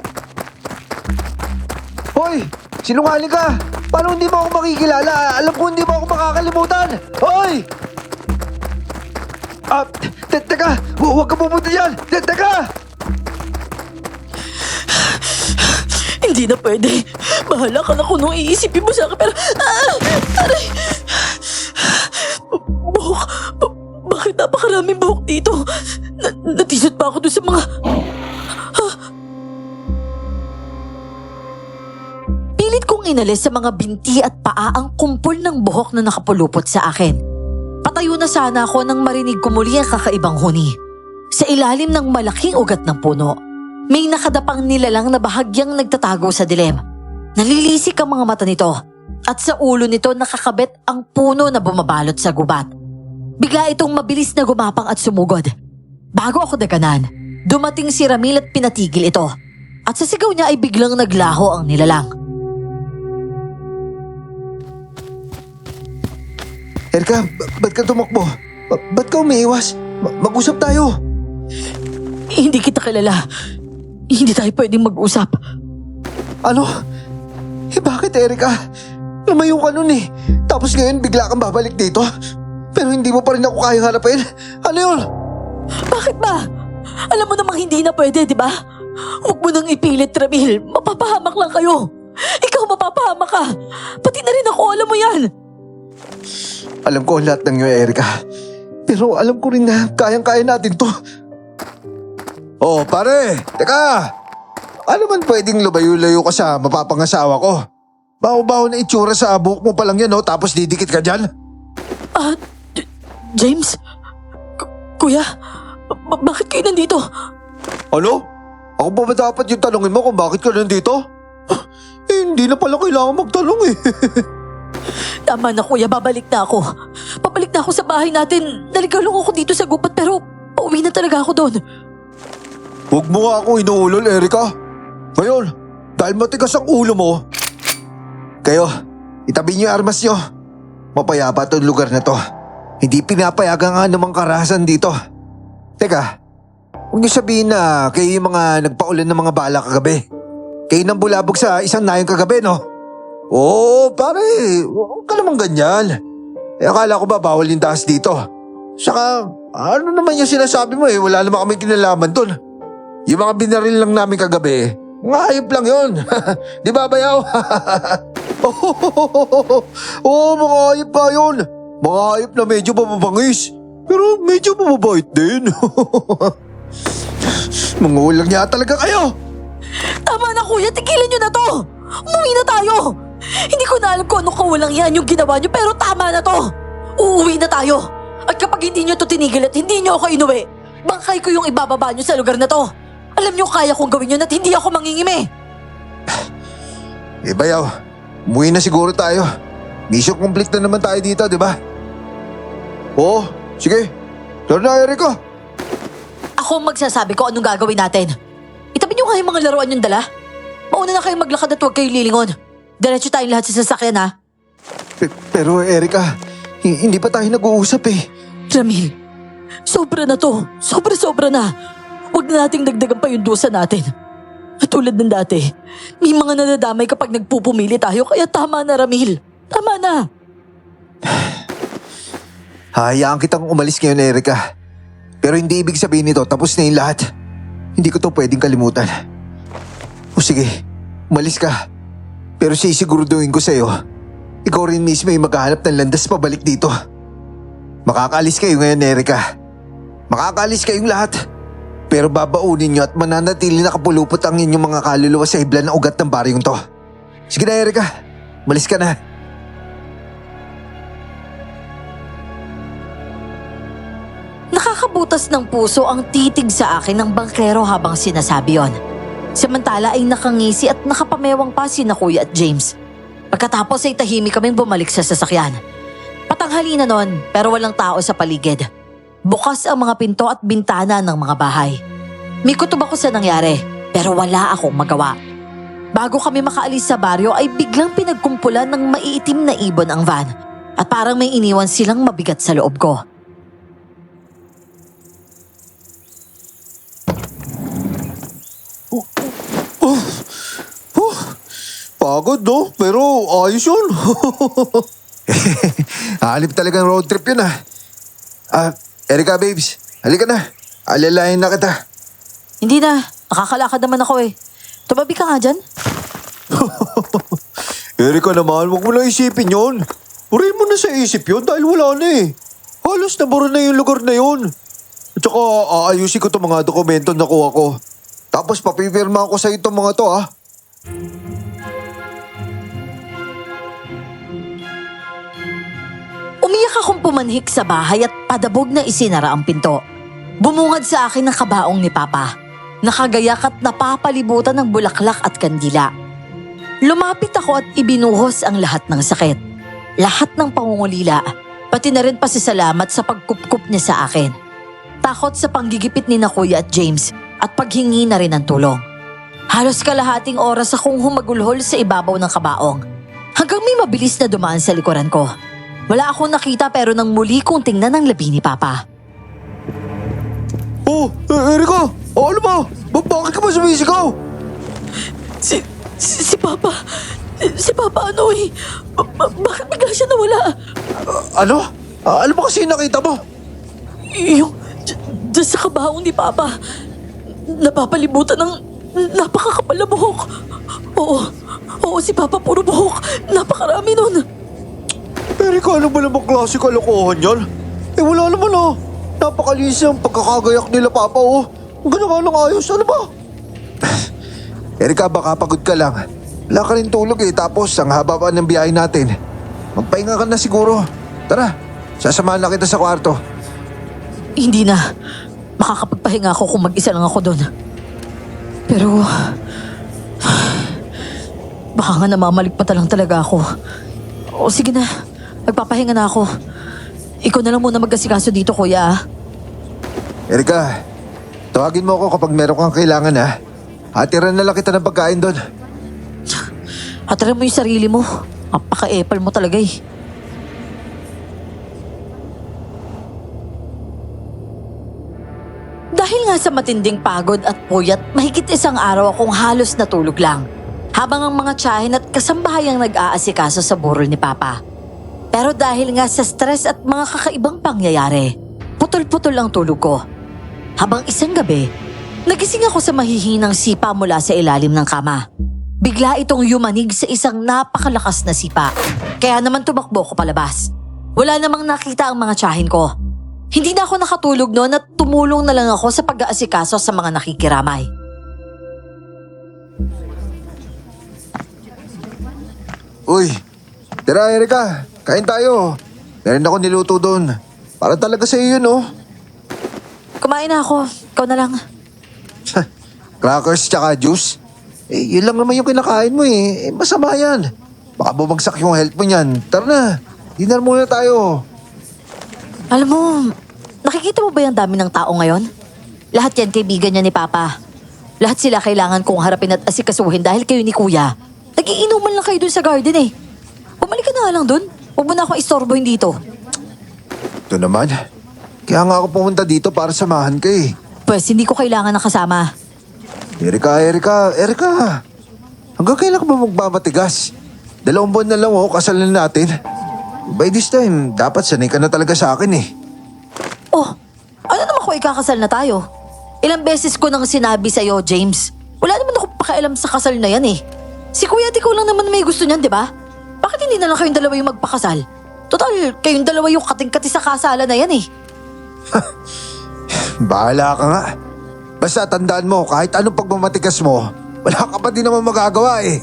Hoy! Sinungaling ka! Paano hindi mo ako makikilala? Alam ko hindi mo ako makakalimutan! Hoy! Teka! Huwag ka pumunta dyan! Teka! Hindi na pwede. Bahala ka na kung nung iisipin mo sa akin pero... Aray! Buhok! Bakit napakaraming buhok dito? Natisod pa ako doon sa mga... Pilit kong inalis sa mga binti at paa ang kumpol ng buhok na nakapulupot sa akin. Patayo na sana ako nang marinig ko muli ang kakaibang huni. Sa ilalim ng malaking ugat ng puno, may nakadapang nilalang na bahagyang nagtatago sa dilim. Nalilisik ang mga mata nito at sa ulo nito nakakabit ang puno na bumabalot sa gubat. Bigla itong mabilis na gumapang at sumugod. Bago ako daganan, dumating si Ramil at pinatigil ito. At sa sigaw niya ay biglang naglaho ang nilalang. Erica, ba't ka tumakbo? Ba't ka umiiwas? Mag-usap tayo. Hindi kita kilala. Hindi tayo pwedeng mag-usap. Ano? Bakit, Erica? Lumayo ka nun eh. Tapos ngayon bigla kang babalik dito. Pero hindi mo pa rin ako kayang harapin. Ano yun? Bakit ba? Alam mo namang hindi na pwede, di ba? Huwag mo nang ipilit, Ramil. Mapapahamak lang kayo. Ikaw mapapahamak ka. Pati na rin ako, alam mo yan. Alam ko lahat ng iyo, Erica. Pero alam ko rin na kayang-kaya natin to. Oh, pare! Teka! Ano man pwedeng lumayo-layo ka sa mapapangasawa ko? Baho-baho na itsura sa buhok mo pa lang yan, no? Tapos didikit ka dyan? James? Kuya? Bakit kayo nandito? Ano? Ako ba dapat yung tanongin mo kung bakit ka nandito? Hindi na pala kailangan magtanong eh. Tama na kuya, babalik na ako. Pabalik na ako sa bahay natin. Naligaw lang ako dito sa gubat pero pauwi na talaga ako doon. Huwag mo nga akong inuulol, Erica. Ngayon, dahil matigas ang ulo mo, kayo, itabi niyo yung armas niyo. Mapayapa itong lugar na to. Hindi pinapayagan nga namang karahasan dito. Teka, huwag niyo sabihin na kayo yung mga nagpaulan ng mga bala kagabi. Kayo nang bulabog sa isang nayong kagabi, no? Oo, pare, huwag ka naman ganyan. Akala ko ba bawal yung taas dito? Saka, ano naman yung sinasabi mo eh, wala naman kami kinalaman dun. Yung mga binaril lang namin kagabi, mga hayop lang yun. Di ba, bayaw? Oo, mga hayop pa yun. Mga hayop na medyo mababangis. Pero medyo mababait din. Mga ulang niya talaga kayo. Tama na kuya, tigilan nyo na to! Umuwi na tayo! Hindi ko na alam kung anong kawalang yan yung ginawa nyo pero tama na to! Uuwi na tayo! At kapag hindi nyo to tinigil at hindi nyo ako inuwi, bangkay ko yung ibababa nyo sa lugar na to! Alam niyo kaya kong gawin yun at hindi ako mangingimi. Bayaw, umuwi na siguro tayo. Mission complete na naman tayo dito, di ba? Oo, sige. Tara na, Erika. Ako ang magsasabi ko anong gagawin natin. Itabi niyo nga yung mga laruan yung dala. Mauna na kayong maglakad at huwag kayo lilingon. Diretso tayong lahat sa sasakyan ha. Pero Erika, hindi pa tayo nag-uusap eh. Ramil, sobra na to. Sobra-sobra na. Huwag na nating dagdagan pa yung dusa natin. At tulad ng dati, may mga nadadamay kapag nagpupumili tayo kaya tama na Ramil. Tama na. Hayaan kitang umalis ngayon, Erika. Pero hindi ibig sabihin nito, tapos na yung lahat. Hindi ko to pwedeng kalimutan. O sige, umalis ka. Pero sisiguraduhin ko sa'yo, ikaw rin mismo yung maghahanap ng landas pabalik dito. Makakaalis kayo ngayon, Erika. Makakaalis kayong lahat. Pero babaunin nyo at mananatili nakapulupot ang inyong mga kaluluwa sa hibla ng ugat ng baryong to. Sige na, Erika. Umalis ka na. Nakakabutas ng puso ang titig sa akin ng bangkero habang sinasabi yon. Samantala ay nakangisi at nakapamewang pa sina Kuya at James. Pagkatapos ay tahimik kaming bumalik sa sasakyan. Patanghali na nun pero walang tao sa paligid. Bukas ang mga pinto at bintana ng mga bahay. May kutob ako sa nangyari pero wala akong magawa. Bago kami makaalis sa baryo ay biglang pinagkumpulan ng maiitim na ibon ang van at parang may iniwan silang mabigat sa loob ko. Pagod no? Pero ayos yun. Halip talagang road trip yun Erika babes, halika na. Alalayan na kita. Hindi na, nakakalakad naman ako eh. Tumabi ka nga dyan. Erika naman, huwag mo lang isipin yun. Purin mo na sa isip yun dahil wala na eh. Halos nabura na yung lugar na yun. At saka aayusin ko itong mga dokumento na kuha ko. Tapos papipirma ko sa itong mga to Umiyak akong pumanhik sa bahay at padabog na isinara ang pinto. Bumungad sa akin ang kabaong ni Papa. Nakagayak at napapalibutan ng bulaklak at kandila. Lumapit ako at ibinuhos ang lahat ng sakit. Lahat ng pangungulila, pati na rin pasasalamat sa pagkupkup niya sa akin. Takot sa panggigipit ni na Kuya at James at paghingi na rin ng tulong. Halos kalahating oras akong humagulhol sa ibabaw ng kabaong. Hanggang may mabilis na dumaan sa likuran ko. Wala akong nakita pero nang muli kong tingnan ang labi ni Papa. Oh, Erika! Ano ba? Bakit ka ba sumisigaw? Si Papa... Si Papa ano eh? Bakit bigla siya nawala? Ano? Ano ba kasi nakita mo? Yung... Diyan sa kabaong ni Papa. Napapalibutan ng... Napakakapal na buhok. Oo, si Papa puro buhok. Napakarami nun. Erika, ano ba namang klase kalokohan yan? Wala naman Napakalinis ang pagkakagayak nila Papa Ang ganda ng ayos, ano ba? Erika, baka pagod ka lang. Wala ka rin tulog tapos ang haba pa ng biyahe natin. Magpahinga ka na siguro. Tara, sasamahan na kita sa kwarto. Hindi na. Makakapagpahinga ako kung mag-isa lang ako doon. Pero... Baka nga namamaligpata lang talaga ako. O sige na, magpapahinga na ako. Ikaw na lang muna mag-asikaso dito, Kuya. Erika, tawagin mo ako kapag meron kang kailangan Hatiran na lang kita ng pagkain doon. Hatarin mo yung sarili mo. Napaka-epal mo talaga eh. Dahil nga sa matinding pagod at puyat, mahigit isang araw akong halos natulog lang. Habang ang mga tiyahin at kasambahayang nag-aasikaso sa burol ni Papa. Pero dahil nga sa stress at mga kakaibang pangyayari, putol-putol ang tulog ko. Habang isang gabi, nagising ako sa mahihinang sipa mula sa ilalim ng kama. Bigla itong yumanig sa isang napakalakas na sipa. Kaya naman tumakbo ko palabas. Wala namang nakita ang mga tiyahin ko. Hindi na ako nakatulog noon at tumulong na lang ako sa pag-aasikaso sa mga nakikiramay. Uy, tara Erika, kain tayo. Meron ako niluto doon. Para talaga sa iyo, no? Kumain na ako. Ikaw na lang. crackers tsaka juice. Eh, yun lang naman yung kinakain mo eh. Masama yan. Baka bumagsak yung health mo niyan. Tara na, dinner muna tayo. Alam mo, nakikita mo ba yung dami ng tao ngayon? Lahat yan kaibigan niya ni Papa. Lahat sila kailangan kong harapin at asikasuhin dahil kayo ni Kuya. Nagiinuman lang kayo dun sa garden eh. Bumalik ka na nga lang dun. Huwag mo na akong istorbohin dito. Ito naman. Kaya nga ako pumunta dito para samahan ka eh. Pwes, hindi ko kailangan ng kasama. Erika. Hanggang kailan ka ba magmamatigas? 2 buwan na lang kasal na natin. By this time, dapat sanay ka na talaga sa akin eh. Oh, ano naman kung ikakasal na tayo? Ilang beses ko nang sinabi sa'yo, James. Wala naman ako pakialam sa kasal na yan eh. Si Kuya at ikaw lang naman may gusto niyan, di ba? Bakit hindi na lang kayong dalawa yung magpakasal? Total, kayong dalawa yung kating-kati sa kasalan na yan eh. Bahala ka nga. Basta tandaan mo, kahit anong pagmamatigas mo, wala ka pa din naman magagawa eh.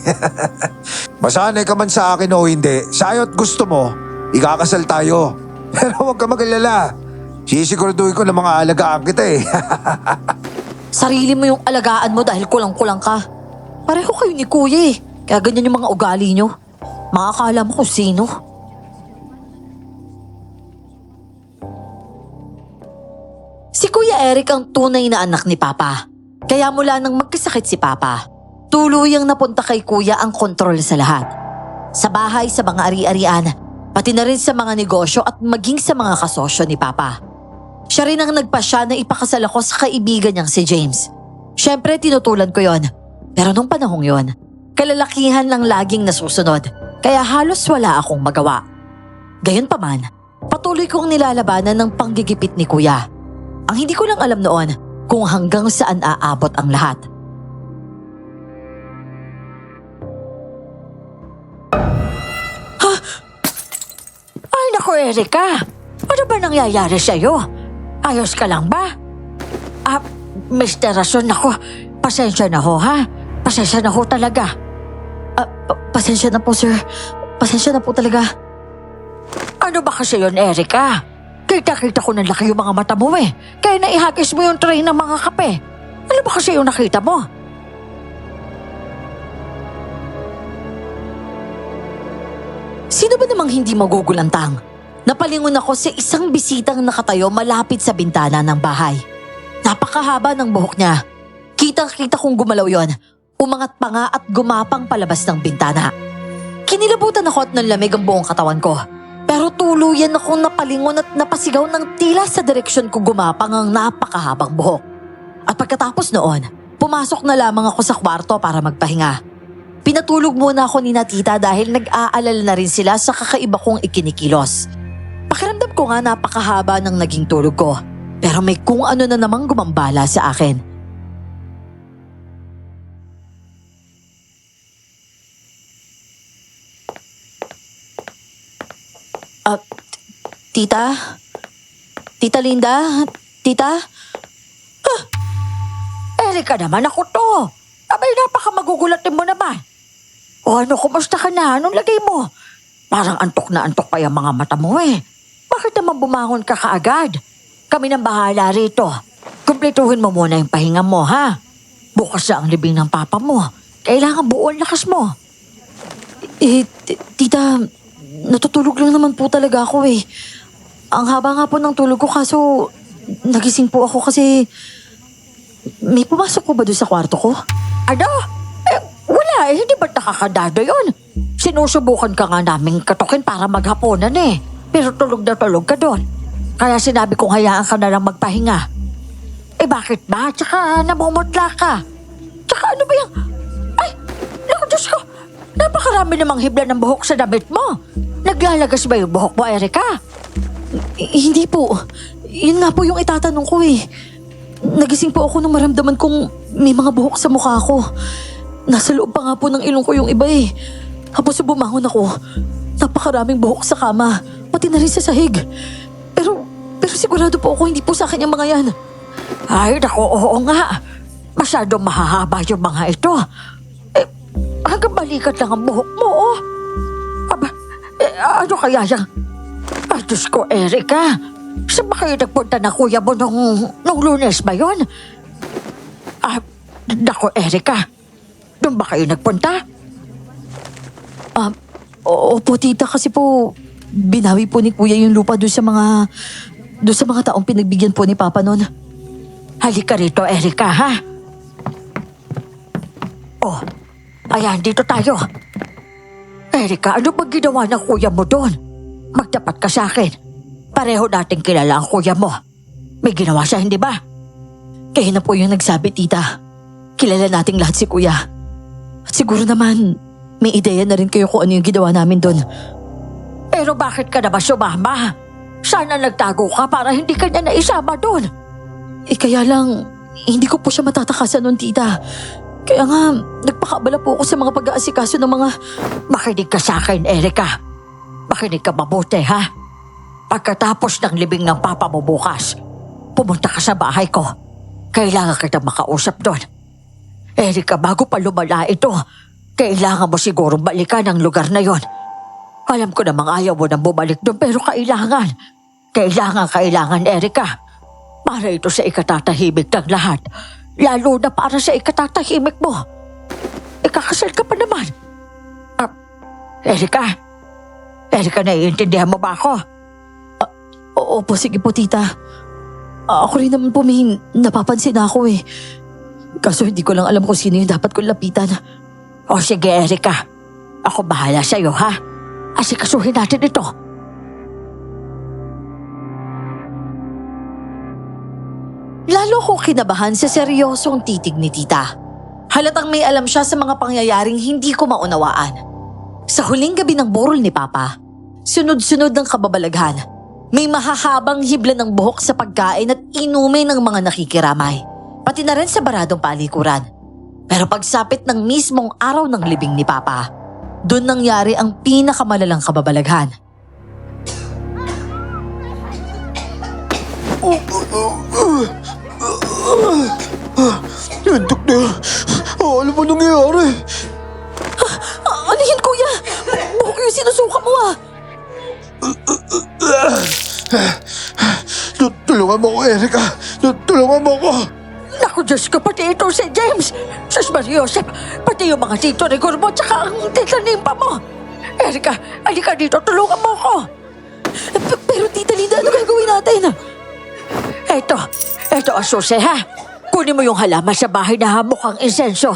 Masanay ka man sa akin o hindi, sa'yo't gusto mo, ikakasal tayo. Pero huwag ka mag-alala. Sisiguraduhin ko na mga alagaan kita eh. Sarili mo yung alagaan mo dahil kulang-kulang ka. Pareho kayo ni Kuya eh. Kaya ganyan yung mga ugali nyo. Makakala mo kung sino. Si Kuya Eric ang tunay na anak ni Papa. Kaya mula nang magkasakit si Papa, tuluyang napunta kay Kuya ang kontrol sa lahat. Sa bahay, sa mga ari-arian, pati na rin sa mga negosyo at maging sa mga kasosyo ni Papa. Siya rin ang nagpasya na ipakasal ako sa kaibigan niyang si James. Siyempre, tinutulan ko yon. Pero nung panahong yon, kalalakihan lang laging nasusunod. Kaya halos wala akong magawa. Gayunpaman, patuloy kong nilalabanan ng panggigipit ni Kuya. Ang hindi ko lang alam noon kung hanggang saan aabot ang lahat. Ha? Ay naku, Erika! Ano ba nangyayari sa'yo? Ayos ka lang ba? Mr. Rason, ako, pasensya na ho ha? Pasensya na ho talaga. Pasensya na po, sir. Pasensya na po talaga. Ano ba kasi yun, Erika? Kita-kita ko na laki yung mga mata mo eh. Kaya naihagis mo yung tray ng mga kape. Ano ba kasi yung nakita mo? Sino ba namang hindi magugulantang? Napalingon ako sa isang bisitang nakatayo malapit sa bintana ng bahay. Napakahaba ng buhok niya. Kitang-kita kong gumalaw yon. Umangat pa nga at gumapang palabas ng bintana. Kinilabutan ako at nanlamig ang buong katawan ko. Pero tuluyan akong napalingon at napasigaw ng tila sa direksyon ko gumapang ang napakahabang buhok. At pagkatapos noon, pumasok na lamang ako sa kwarto para magpahinga. Pinatulog muna ako ni Tita dahil nag-aalala na rin sila sa kakaiba kong ikinikilos. Pakiramdam ko nga napakahaba ng naging tulog ko. Pero may kung ano na namang gumambala sa akin. Tita? Tita Linda? Tita? Erika naman ako to. Abay, napakamagugulatin mo naman. O ano, kumusta ka na? Anong lagay mo? Parang antok na antok pa yung mga mata mo eh. Bakit naman bumangon ka kaagad? Kami nang bahala rito. Kumpletuhin mo muna yung pahinga mo, ha? Bukas na ang libing ng papa mo. Kailangan buo ang lakas mo. Tita, natutulog lang naman po talaga ako eh. Ang haba nga po ng tulog ko kaso nagising po ako kasi may pumasok po ba doon sa kwarto ko? Ano? Wala eh, hindi ba nakakadado yun? Sinusubukan ka nga naming katukin para maghaponan eh. Pero tulog na tulog ka doon. Kaya sinabi kong hayaan ka na lang magpahinga. Bakit ba? Tsaka namumutla ka. Tsaka ano ba yung... Ay, naku Diyos ko. Napakarami namang hibla ng buhok sa damit mo. Naglalagas ba yung buhok mo, Erika? Hindi po. Yun nga po yung itatanong ko eh. Nagising po ako nung maramdaman kong may mga buhok sa mukha ko. Nasa loob pa nga po ng ilong ko yung iba eh. Tapos bumangon ako. Napakaraming buhok sa kama. Pati na rin sa sahig. Pero sigurado po ako hindi po sa akin yung mga yan. Ay, naku, oo nga. Masyadong mahahaba yung mga ito. Hanggang balikat lang ang buhok mo, oh. Aba, ano kaya yung... Ay, Diyos ko, Erika. Saan ba kayo nagpunta na kuya mo nung Lunes ba yun? Nako, Erika. Doon ba kayo nagpunta? Opo, tita, kasi po, binawi po ni kuya yung lupa doon sa mga taong pinagbigyan po ni Papa noon. Halika rito, Erika, ha? Oh, ayan, dito tayo. Erika, ano bang ginawa ng kuya mo doon? Magtapat ka sa akin. Pareho nating kilala ang kuya mo. May ginawa siya, hindi ba? Kaya na po yung nagsabi, tita. Kilala nating lahat si kuya. At siguro naman, may ideya na rin kayo kung ano yung ginawa namin doon. Pero bakit ka na ba sumama? Sana nagtago ka para hindi ka niya naisama doon. Kaya lang, hindi ko po siya matatakasan noon, tita. Kaya nga, nagpakabala po ako sa mga pag-aasikaso ng mga... Makinig ka sa akin, Erika. Makinig ka mabuti, ha? Pagkatapos ng libing ng papa mo bukas, pumunta ka sa bahay ko. Kailangan kita makausap doon. Erika, bago pa lumala ito, kailangan mo siguro balikan ang lugar na yon. Alam ko namang ayaw mo nang bumalik doon, pero kailangan. Kailangan, Erika. Para ito sa ikatatahimik ng lahat. Lalo na para sa ikatatahimik mo. Ikakasal ka pa naman. Erika, naiintindihan mo ba ako? Opo, sige po, tita. Ako rin naman po may napapansin ako eh. Kaso hindi ko lang alam kung sino yung dapat kong lapitan. O sige, Erika. Ako bahala sa'yo, ha? Asikasuhin natin ito. Lalo ko kinabahan sa seryosong titig ni tita. Halatang may alam siya sa mga pangyayaring hindi ko maunawaan. Sa huling gabi ng burol ni Papa, sunod-sunod ng kababalaghan. May mahahabang hibla ng buhok sa pagkain at inumin ng mga nakikiramay. Pati na rin sa baradong palikuran. Pero pagsapit ng mismong araw ng libing ni Papa, doon nangyari ang pinakamalalang kababalaghan. Yantok na yan. Ano ba nangyayari? Ano yan, kuya? Buhok yung sinusuka mo ah. Tulungan mo ko, Erika. Tulungan mo ko. Naku, Diyos ko, pati ito si James. Sus Maria Joseph, pati yung mga tito ni Gormo tsaka ang tita Nimpa mo. Erika, alika dito, tulungan mo ko. Pero tita Linda, ano gagawin natin? Ito ang susi, ha? Kunin mo yung halaman sa bahay na hamok ang insenso.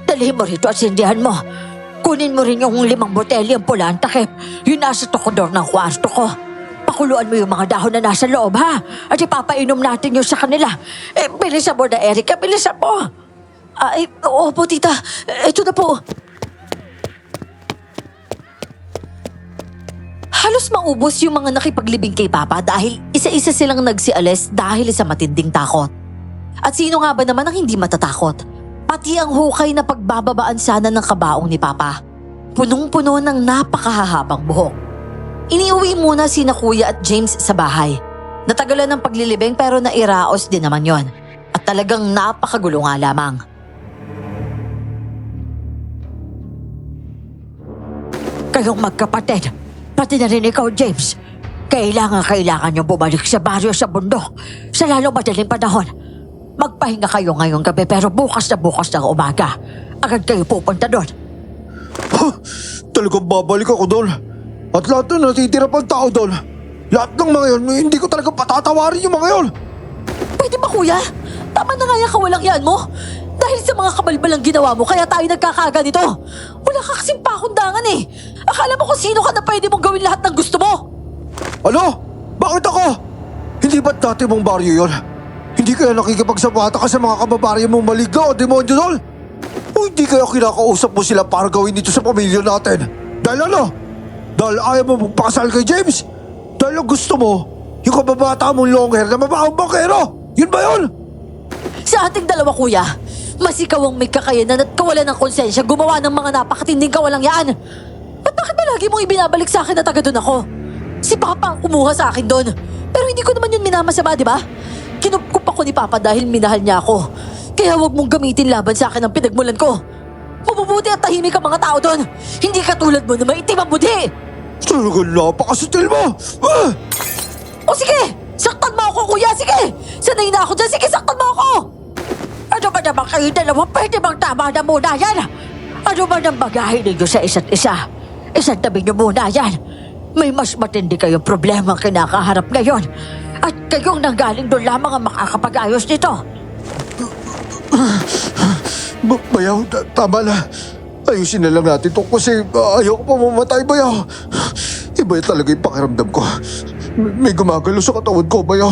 Dalhin mo rito at sindihan mo. Kunin mo rin yung 5 botelyang pula ang takip. Yung nasa tukodor ng kwarto ko. Pakuluan mo yung mga dahon na nasa loob, ha? At ipapainom natin yung sa kanila. Bilisan mo na, Erika, bilisan mo. Opo, tita. Ito na po. Halos maubos yung mga nakipaglibing kay Papa dahil isa-isa silang nagsialis dahil sa matinding takot. At sino nga ba naman ang hindi matatakot? Pati ang hukay na pagbababaan sana ng kabaong ni Papa. Punong-puno ng napakahahabang buhok. Iniuwi muna sina Kuya at James sa bahay. Natagalan ng paglilibing pero nairaos din naman yon. At talagang napakagulo nga lamang. Kayong magkapatid, pati na rin ikaw, James. Kailangan nyo bumalik sa baryo sa bundok sa lalong madaling panahon. Magpahinga kayo ngayong gabi pero bukas ng umaga. Agad kayo pupunta doon. Talagang babalik ako doon. At lahat na natitira pang tao doon. Lahat ng mga yun, hindi ko talaga patatawarin yung mga yun. Pwede ba, Kuya? Tama na nga yung kawalang yan mo. Dahil sa mga kabalbalang ginawa mo, kaya tayo nagkakaga nito. Wala ka kasing pakundangan eh. Akala mo kung sino ka na pwede mong gawin lahat ng gusto mo. Ano? Bakit ako? Hindi ba't dati mong baryo yun? Hindi kaya nakikipagsapata ka sa mga kababaryo mong maligno o demonyo doon? O hindi kaya kinakausap mo sila para gawin dito sa pamilya natin? Dahil ano? Dahil ayaw mo magpakasal kay James? Dahil ang gusto mo, yung kababata mong long hair na mabaong bangkero? Yun ba yun? Sa ating dalawa, Kuya, mas ikaw ang may kakayanan at kawalan ng konsensya gumawa ng mga napakatinding kawalang yan. At bakit ba lagi mong ibinabalik sa akin na taga doon ako? Si Papa ang kumuha sa akin doon. Pero hindi ko naman yun minamasama, di ba? Kinupkup ako ni Papa dahil minahal niya ako. Kaya huwag mong gamitin laban sa akin ang pinagmulan ko. Mabubuti at tahimik ang mga tao doon. Hindi katulad mo na maitim ang budhi. Talagang napakasutil mo! Ah! O sige, saktan mo ako, Kuya, sige! Sanay na ako dyan, sige, saktan mo ako! Ano ba naman kayo dalawa? Pwede bang tama na muna yan? Ano ba nang bagahin ninyo sa isa't isa? Isang tabi niyo muna yan. May mas matindi kayong problema ang kinakaharap ngayon. At kayong nanggaling doon lamang ang makakapag-ayos nito. Bayaw, tama na. Ayusin na lang natin to kasi ayoko pa mamatay, Bayaw. Iba talaga yung pakiramdam ko. May gumagalo sa katawan ko, Bayaw.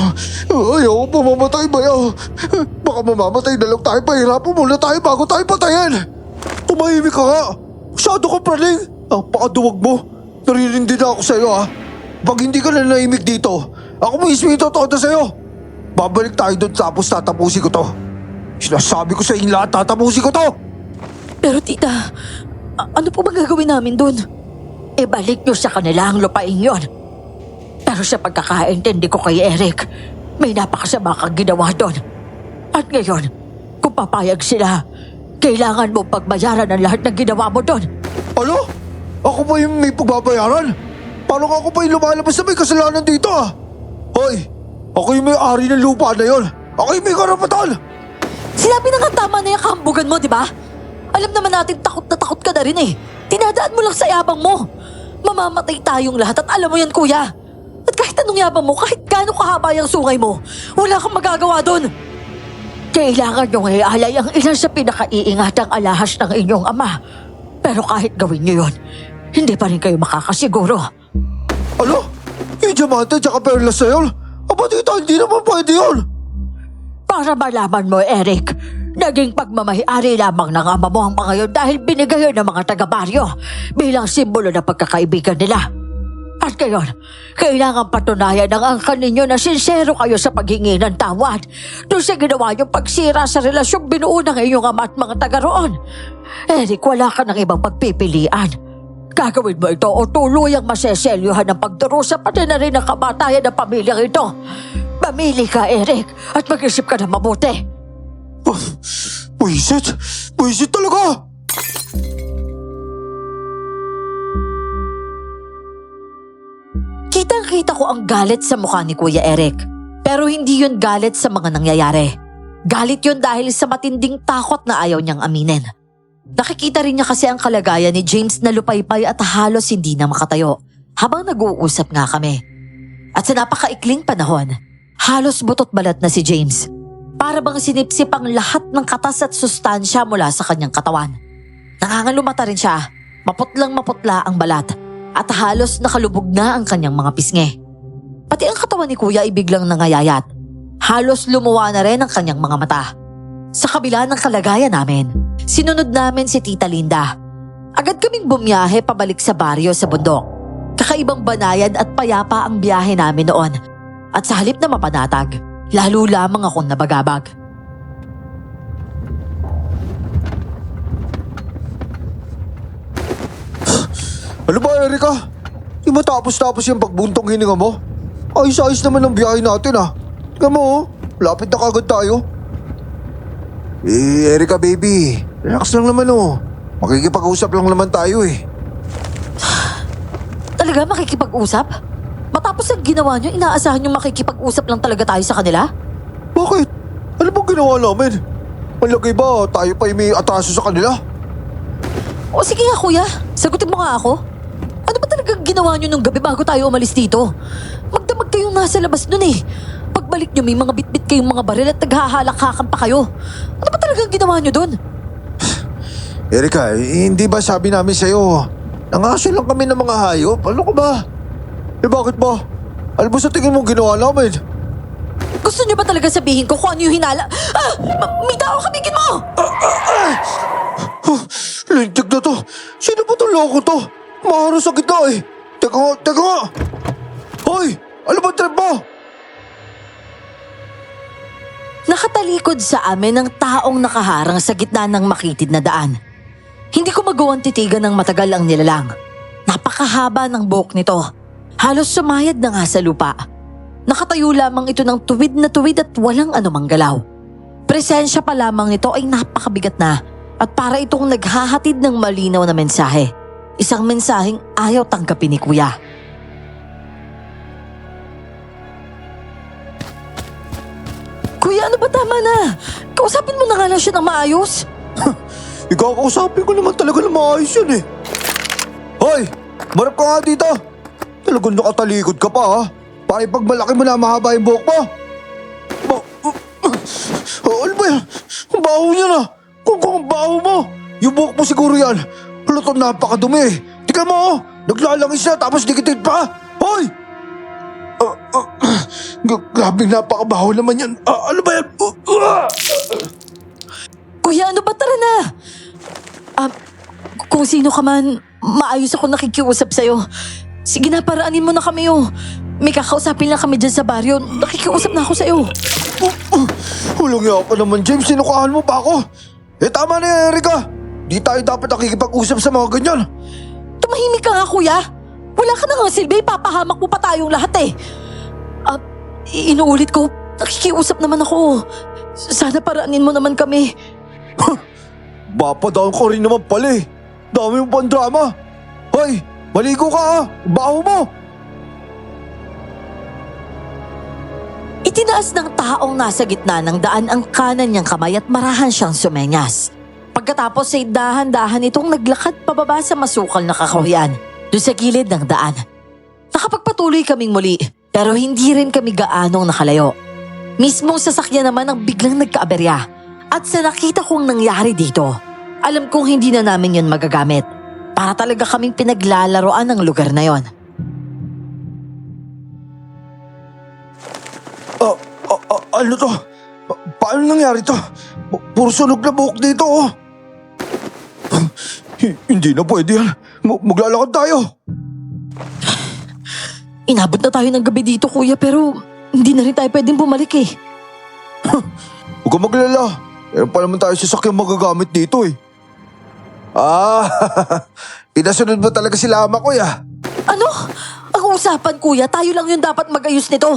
Ayoko pa mamatay, Bayaw. Baka mamamatay na lang tayo. Pahirapan muna tayo bago tayo patayin. Tumahimik ka nga. Masyado ka praning. Pakaduwag mo. Naririndi na ako sa'yo, ha. Pag hindi ka na naimik dito, ako mismo yung totoo na sa'yo. Babalik tayo doon tapos tatapusin ko to. Sinasabi ko sa inyo lahat, tatapusin ko to. Pero tita, ano po ba gagawin namin doon? Ibalik niyo sa kanila ang lupain yon. Pero sa pagkakaintindi ko kay Eric, may napakasama kang ginawa doon. At ngayon, kung papayag sila, kailangan mo pagbayaran ang lahat ng ginawa mo doon. Ano? Ako ba yung may pagbabayaran? Parang ako pa yung lumalabas na may kasalanan dito, ah. Hoy, ako yung may-ari ng lupa na yon. Ako yung may karapatan. Sinabi na nga tama na yung kahambugan mo, di ba? Alam naman natin takot na takot ka na rin eh. Tinadaan mo lang sa yabang mo. Mamamatay tayong lahat at alam mo yan, kuya. At kahit anong yabang mo, kahit gaano kahaba yung sungay mo, wala kang magagawa doon. Kailangan niyong ialay ang ilan sa pinakaiingatang alahas ng inyong ama. Pero kahit gawin niyo yon, hindi pa rin kayo makakasiguro. Ano? Yung diamante tsaka perlas na yun? Aba dito, hindi naman pwede yun. Para malaman mo, Eric, naging pagmamahari lamang ng ama mo ang mga yun dahil binigay yun ng mga taga-baryo bilang simbolo ng pagkakaibigan nila. At ngayon, kailangan patunayan ng angkan ninyo na sincero kayo sa paghingi ng tawad doon sa ginawa niyong pagsira sa relasyong binuo ng inyong ama at mga taga roon. Eric, wala ka ng ibang pagpipilian. Gagawin mo ito o tuluyang maseselyuhan ng pagdurusa pati na rin ang kamatayan ng pamilyang ito. Mamili ka, Eric, at mag-isip ka na mabuti. Buisit! Buisit talaga! Kitang-kita ko ang galit sa mukha ni Kuya Eric. Pero hindi yun galit sa mga nangyayari. Galit yun dahil sa matinding takot na ayaw niyang aminin. Nakikita rin niya kasi ang kalagayan ni James na lupaypay at halos hindi na makatayo habang nag-uusap nga kami. At sa napakaikling panahon, halos butot balat na si James. Para bang sinipsip ang lahat ng katas at sustansya mula sa kanyang katawan. Nangangalumata rin siya, maputlang maputla ang balat at halos nakalubog na ang kanyang mga pisngi. Pati ang katawan ni Kuya ay biglang nangayayat. Halos lumuwa na rin ang kanyang mga mata. Sa kabila ng kalagayan namin, sinunod namin si Tita Linda. Agad kaming bumiyahe pabalik sa baryo sa bundok. Kakaibang banayad at payapa ang biyahe namin noon. At sa halip na mapanatag, lalo lamang akong nabagabag. Ano ba, Erika? Di matapos-tapos yung pagbuntong hininga mo? Ayos-ayos naman ang biyahe natin, ah. Tingnan mo, oh. Lapit na kagad tayo. Erika baby, relax lang naman oh. Makikipag-usap lang naman tayo eh. Talaga makikipag-usap? Matapos ang ginawa niyo, inaasahan niyo makikipag-usap lang talaga tayo sa kanila? Bakit? Ano bang ginawa namin? Malagay ba tayo pa yung may atraso sa kanila? O sige nga kuya, sagutin mo nga ako. Ano ba talagang ginawa niyo nung gabi bago tayo umalis dito? Magdamag kayong nasa labas nun eh. Pagbalik niyo may mga bitbit kayong mga baril at naghahalakhakan pa kayo. Ano ba talagang ginawa niyo dun? Erika, hindi ba sabi namin sa'yo, nangaso lang kami ng mga hayop? Ano ka ba? Eh bakit ba? Ano ba sa tingin mo ginawa namin? Gusto niyo ba talaga sabihin ko kung ano yung hinala? May tao kamigin mo! Lintik na to. Sino ba itong loko to? Maharo sa gitna eh. Teka nga. Hoy! Ano ba trip mo? Nakatalikod sa amin ang taong nakaharang sa gitna ng makitid na daan. Hindi ko magawang titigan ng matagal ang nilalang. Napakahaba ng buhok nito. Halos sumayad na nga sa lupa. Nakatayo lamang ito ng tuwid na tuwid at walang anumang galaw. Presensya pa lamang nito ay napakabigat na at para itong naghahatid ng malinaw na mensahe. Isang mensaheng ayaw tanggapin ni Kuya. Kuya! Kuya, ano ba tama na? Kausapin mo na nga lang siya ng maayos. Ikakausapin ko naman talaga na maayos yun eh. Hoy! Marap ka nga dito! Talagang nakatalikod ka pa ha? Para ipagmalaki mo na mahaba yung buhok mo? Ano ba yan? Ang baho niya na! Kung ang baho mo! Yung buhok mo siguro yan! Halata napakadumi eh! Tingnan mo oh! Naglalangis na tapos dikitid pa! Hoy! Grabe napakabaho naman yan! Ano ba yan? Kuya, ano ba, tara na? Kung sino ka man, maayos ako nakikiusap sa'yo. Sige na, paraanin mo na kami oh. May kakausapin lang kami dyan sa baryo. Nakikiusap na ako sa'yo. Walang iya ka naman, James. Sinukahan mo pa ako. Tama na yan, Erika. Di tayo dapat nakikipag-usap sa mga ganyan. Tumahimik ka nga, kuya. Wala ka na nga silbi, papahamak mo pa tayong lahat eh. Inuulit ko, nakikiusap naman ako. Sana paraanin mo naman kami. Bapadaan ka rin naman pala eh. Dami mo pang drama. Hoy, maligo ka ha. Baho mo. Itinaas ng taong nasa gitna ng daan ang kanan niyang kamay at marahan siyang sumenyas. Pagkatapos ay dahan-dahan itong naglakad pababa sa masukal na kakahuyan, doon sa gilid ng daan. Nakapagpatuloy kaming muli, pero hindi rin kami gaanong nakalayo. Mismong sasakyan naman ang biglang nagkaaberya. At sa nakita kong nangyari dito, alam kong hindi na namin yun magagamit. Para talaga kaming pinaglalaroan ng lugar na yon. Ano to? Paano nangyari to? Puro sunog na buhok dito oh. Hindi na pwede yan. Maglalakad tayo. Inabot na tayo ng gabi dito, kuya, pero hindi na rin tayo pwedeng bumalik eh. Huwag kang maglala. Meron pa naman tayo sasakyang magagamit dito eh. Pinasunod mo talaga sila ama ko ya. Ano? Ang usapan, kuya, tayo lang yung dapat mag-ayos nito.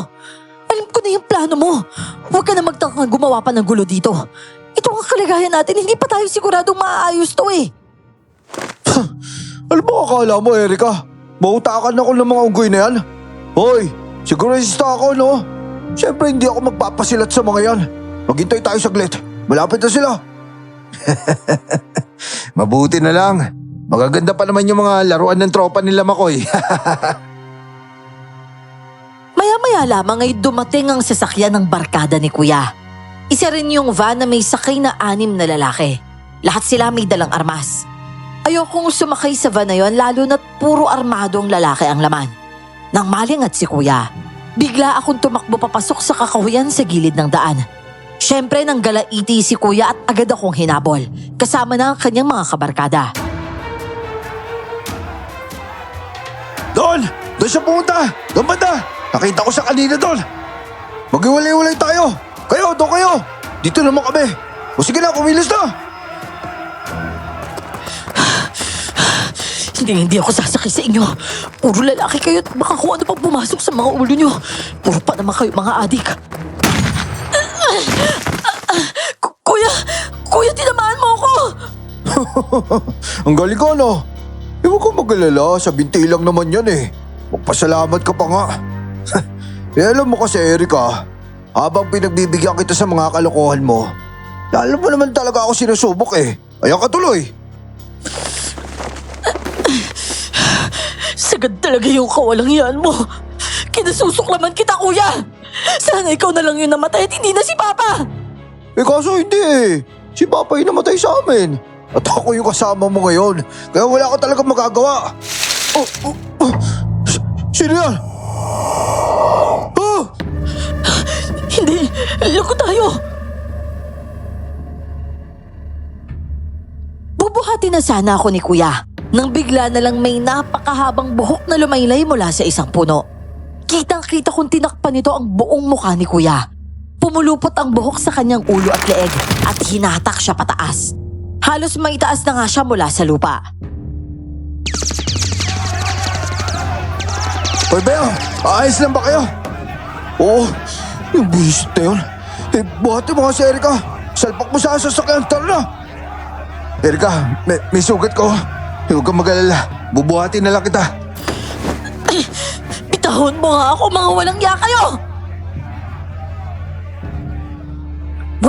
Alam ko na yung plano mo. Huwag ka na magtakang gumawa pa ng gulo dito. Ito ang kalagayan natin, hindi pa tayo siguradong maaayos to eh. Ano ba akala mo, Erika? Mautakan ako ng mga unggoy na yan? Hoy, sigurista ako, no? Siyempre hindi ako magpapasilat sa mga yan. Maghintay tayo saglit. Malapit na sila. Mabuti na lang. Magaganda pa naman yung mga laruan ng tropa nila Makoy. Maya-maya lamang ay dumating ang sasakyan ng barkada ni kuya. Isa rin yung van na may sakay na 6 na lalaki. Lahat sila may dalang armas. Ayokong sumakay sa van na yon lalo na't puro armadong lalaki ang laman. Nang malingat si kuya, bigla akong tumakbo papasok sa kakahuyan sa gilid ng daan. Siyempre nang galaiti si kuya at agad akong hinabol, kasama na ang kanyang mga kabarkada. Doon! Doon siya pumunta! Doon banda! Nakita ko siya kanina doon! Maghiwalay-walay tayo! Kayo, doon kayo! Dito naman kami! O sige na, kumilos na! Hindi ako sasakay sa inyo. Puro lalaki kayo at baka kung ano pang pumasok sa mga ulo nyo. Puro pa naman kayo mga adik. Kuya, tinamaan mo ako! Ang galing ko, no? Huwag kang mag-alala, sa binti lang naman yan eh. Magpasalamat ka pa nga. Alam mo kasi, Erika, habang pinagbibigyan kita sa mga kalokohan mo, lalo mo naman talaga ako sinusubok eh. Ayan ka tuloy. Sagad talaga yung kawalangyaan mo. Kinasusuklaman kita, kuya! Sana ikaw na lang yung namatay at hindi na si Papa! Kaso hindi eh. Si Papa yung namatay sa amin. At ako yung kasama mo ngayon. Kaya wala ka talagang magagawa. Sino yan? Hindi, loko tayo! Bubuhati na sana ako ni kuya nang bigla na lang may napakahabang buhok na lumaylay mula sa isang puno. Kitang-kita kong tinakpan nito ang buong mukha ni kuya. Pumulupot ang buhok sa kanyang ulo at leeg at hinatak siya pataas. Halos maitaas na nga siya mula sa lupa. Hoy, Bea! Ayos lang ba kayo? Oo, yung buwisit na yun. Buhati mo nga si Erika. Salpak mo sa sasakyan. Tara na! Erika, may sugat ko. Huwag kang mag-alala. Bubuhati na lang kita. Bitahon mo nga ako, mga walang ya kayo!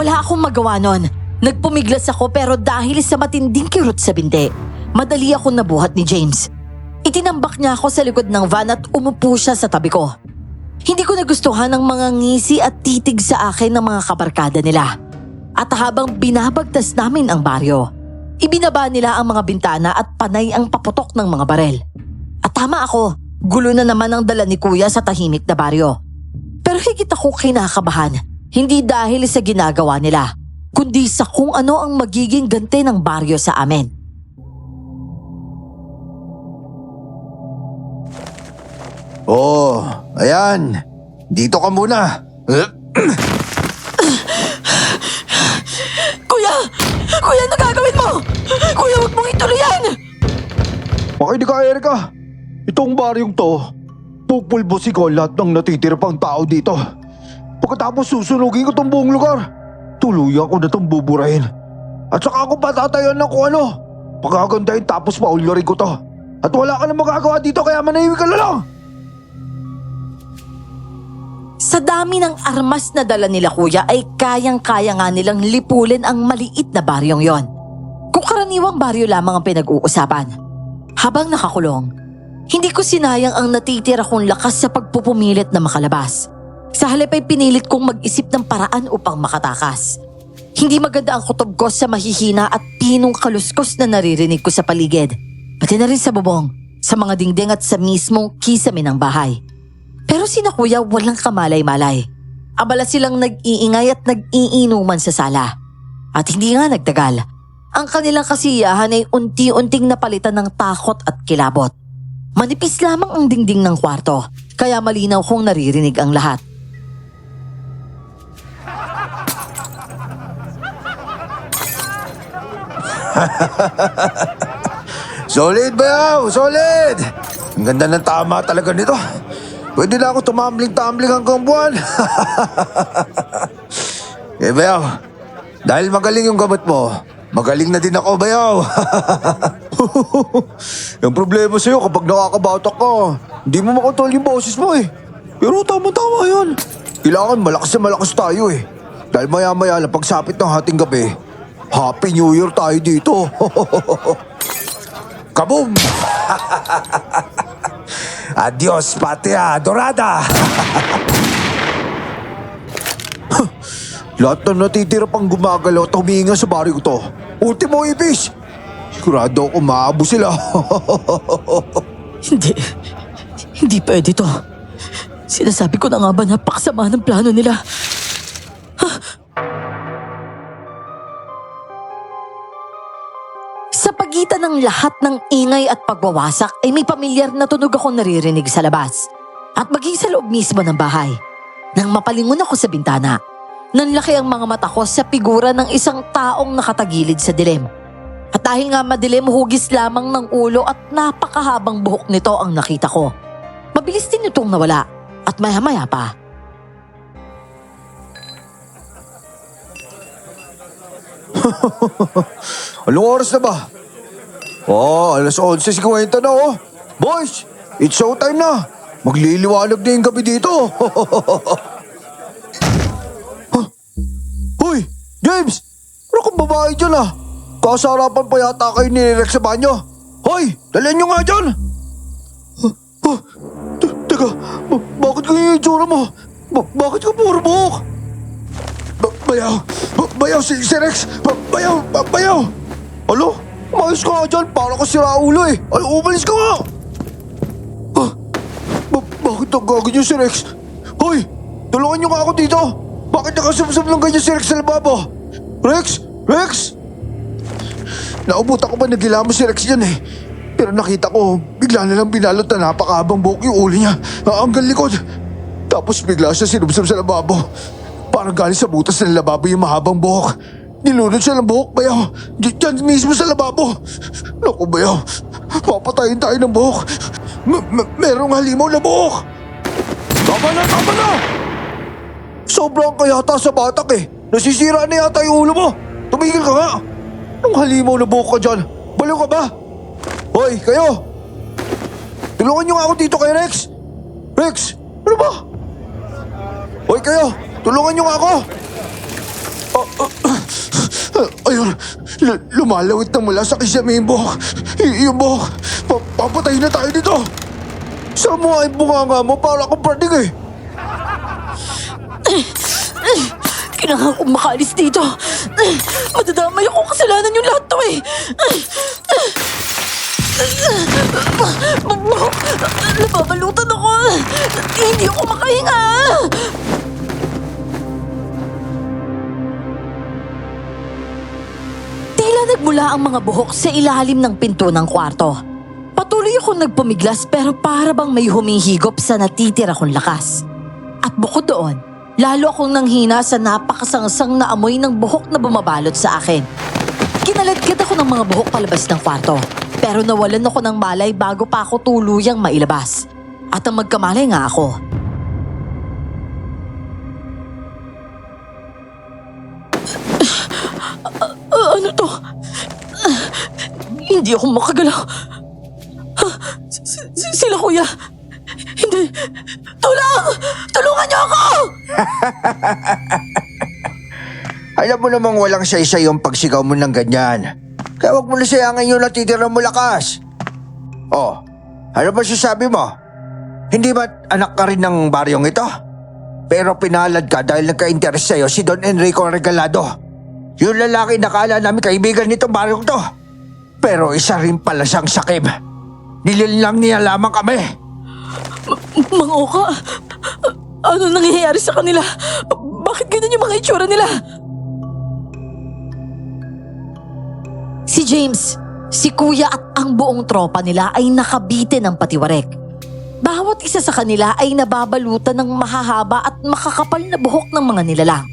Wala akong magawa nun. Nagpumiglas ako pero dahil sa matinding kirot sa binti, madali akong nabuhat ni James. Itinambak niya ako sa likod ng van at umupo siya sa tabi ko. Hindi ko nagustuhan ang mga ngisi at titig sa akin ng mga kabarkada nila. At habang binabagtas namin ang baryo, ibinaba nila ang mga bintana at panay ang paputok ng mga barel. At tama ako, gulo na naman ang dala ni Kuya sa tahimik na baryo. Pero higit ako kinakabahan, hindi dahil sa ginagawa nila, kundi sa kung ano ang magiging ganti ng baryo sa amin. Oh, ayan. Dito ka muna. Kuya! Kuya, ano gagawin mo? Kuya, huwag mong ituloy yan! Makinig ka, Erika. Itong baryong to, pupulbosin ko lahat ng natitira pang tao dito. Pagkatapos susunugin ko tong buong lugar, tuluyan ko na tong buburahin. At saka ako patatayan ng kung ano. Pagkagandahin tapos paulyarin ko to. At wala ka na magagawa dito kaya manahimik ka na lang. Sa dami ng armas na dala nila kuya ay kayang-kaya nga nilang lipulin ang maliit na baryong yon. Kung karaniwang baryo lamang ang pinag-uusapan. Habang nakakulong, hindi ko sinayang ang natitira kong lakas sa pagpupumilit na makalabas. Sa halip ay pinilit kong mag-isip ng paraan upang makatakas. Hindi maganda ang kutob ko sa mahihina at pinong kaluskos na naririnig ko sa paligid. Pati na rin sa bubong, sa mga dingding at sa mismong kisame ng bahay. Pero sina kuya walang kamalay-malay. Abala silang nag-iingay at nag-iinuman sa sala. At hindi nga nagtagal. Ang kanilang kasiyahan ay unti-unting napalitan ng takot at kilabot. Manipis lamang ang dingding ng kwarto, kaya malinaw kong naririnig ang lahat. Solid, bayaw! Solid! Ang ganda ng tama talaga nito. Pwede na ako tumambling-tambling hanggang buwan. Eh, bayaw, dahil magaling yung gamot mo, magaling na din ako, bayaw. Yung problema sa'yo kapag nakakabatak ka, hindi mo makontrol yung boses mo eh. Pero tama-tama yan. Kailangan malakas na malakas tayo eh. Dahil maya-maya na pagsapit ng hating gabi, Happy New Year tayo dito. Kaboom! Adios, patria dorada! Lahat na natitira pang gumagalaw at humihinga sa baryo to. Ultimo ipis! Sigurado ako maabo sila. Hindi pwede to. Sinasabi ko na nga ba napakasama ng plano nila. Sa pagitan ng lahat ng ingay at pagwawasak ay may pamilyar na tunog ako naririnig sa labas. At maging sa loob mismo ng bahay. Nang mapalingon ako sa bintana, nanlaki ang mga mata ko sa figura ng isang taong nakatagilid sa dilim. At dahil nga madilim, hugis lamang ng ulo at napakahabang buhok nito ang nakita ko. Mabilis din itong nawala at maya-maya pa. Anong oras na ba? Oh, alas 11:50 na oh. Boys, it's showtime na. Magliliwanag na yung gabi dito. Huh? Hoy, James! Ano kang babae dyan ah? Kasarapan pa yata kayo ni Rex sa banyo. Hoy, dalhin nyo nga dyan! Teka, bakit ganyan yung itsura mo? Bakit ka puro buhok? Bayaw si Rex! Bayaw! Alo? Umayos ka nga dyan, para ka sira ulo eh! Ay, umalis ka nga! Bakit nagkaganyan si Rex? Hoy! Tulungan niyo nga ako dito! Bakit nakasumsum ng ganyan si Rex sa lababo? Rex! Naubutan ko ba nagilamo si Rex yan eh? Pero nakita ko, bigla na lang binalot na napakahabang buhok yung ulo niya. Hanggang likod. Tapos bigla siya sinumsum sa lababo. Parang galing sa butas ng lababo yung mahabang buhok. Nilunod siya ng buhok, bayaw. Diyan mismo sa lababo. Naku, bayaw. Papatayin tayo ng buhok. Merong halimaw na buhok. Tama na! Sobrang ka yata sa batak eh. Nasisira na yata yung ulo mo. Tumigil ka nga. Anong halimaw na buhok ka dyan? Baliw ka ba? Hoy, kayo! Tulungan niyo nga ako dito kay Rex. Rex, ano ba? Hoy kayo, tulungan niyo nga ako. Ayun, lumalawit na mula sa kisame yung buhok. Yung buhok, papatayin na tayo dito. Saan mo ay bunganga mo para akong praning eh? Kailangan kong makaalis dito. Madadamay ako, kasalanan yung lahat to eh. Nababalutan ako. Hindi ako makahinga. Tila nagmula ang mga buhok sa ilalim ng pinto ng kwarto. Patuloy akong nagpumiglas pero para bang may humihigop sa natitira kong lakas. At bukod doon, lalo akong nanghina sa napakasangsang na amoy ng buhok na bumabalot sa akin. Kinaladkad ako ng mga buhok palabas ng kwarto. Pero nawalan ako ng malay bago pa ako tuluyang mailabas. At ang magkamalay nga ako. Ano to? Hindi ako makagalaw. Sila kuya. Hindi. Tulong! Tulungan niyo ako! Alam mo namang walang say-say yung pagsigaw mo ng ganyan. Kaya huwag mo na sayangin yung natitira mo lakas. Oh, ano ba sasabi mo? Hindi ba anak ka rin ng baryong ito? Pero pinalad ka dahil nagka-interest sa'yo si Don Enrico Regalado. Yung lalaki nakala namin kaibigan nitong baryong to. Pero isa rin pala siyang sakib. Nililang niya lamang kami. Mang Oka, ano nangyayari sa kanila? Bakit ganyan yung mga itsura nila? Si James, si Kuya at ang buong tropa nila ay nakabite ng patiwarek. Bawat isa sa kanila ay nababalutan ng mahahaba at makakapal na buhok ng mga nilalang.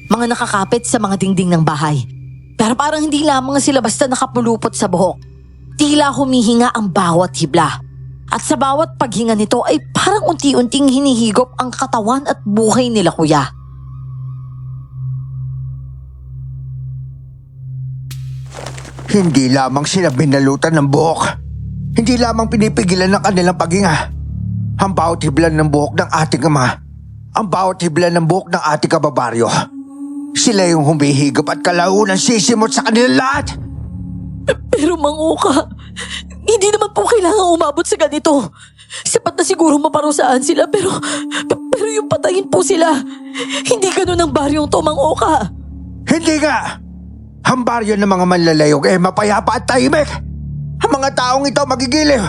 Mga nakakapit sa mga dingding ng bahay. Pero parang hindi lamang sila basta nakapulupot sa buhok. Tila humihinga ang bawat hibla. At sa bawat paghinga nito ay parang unti-unting hinihigop ang katawan at buhay nila Kuya. Hindi lamang sila binalutan ng buhok. Hindi lamang pinipigilan ng kanilang paghinga. Ang bawat hiblan ng buhok ng ating ama. Ang bawat hiblan ng buhok ng ating kababaryo. Sila yung humihigop at kalaunan sisimot sa kanilang lahat. Pero Mang Oka, hindi naman po kailangan umabot sa ganito. Sapat na siguro maparusaan sila pero yung patayin po sila. Hindi ganun ang baryong to, Mang Oka. Hindi nga. Ang baryo ng mga manlalayog mapayapa at tahimik. Ang mga taong ito magigiliw.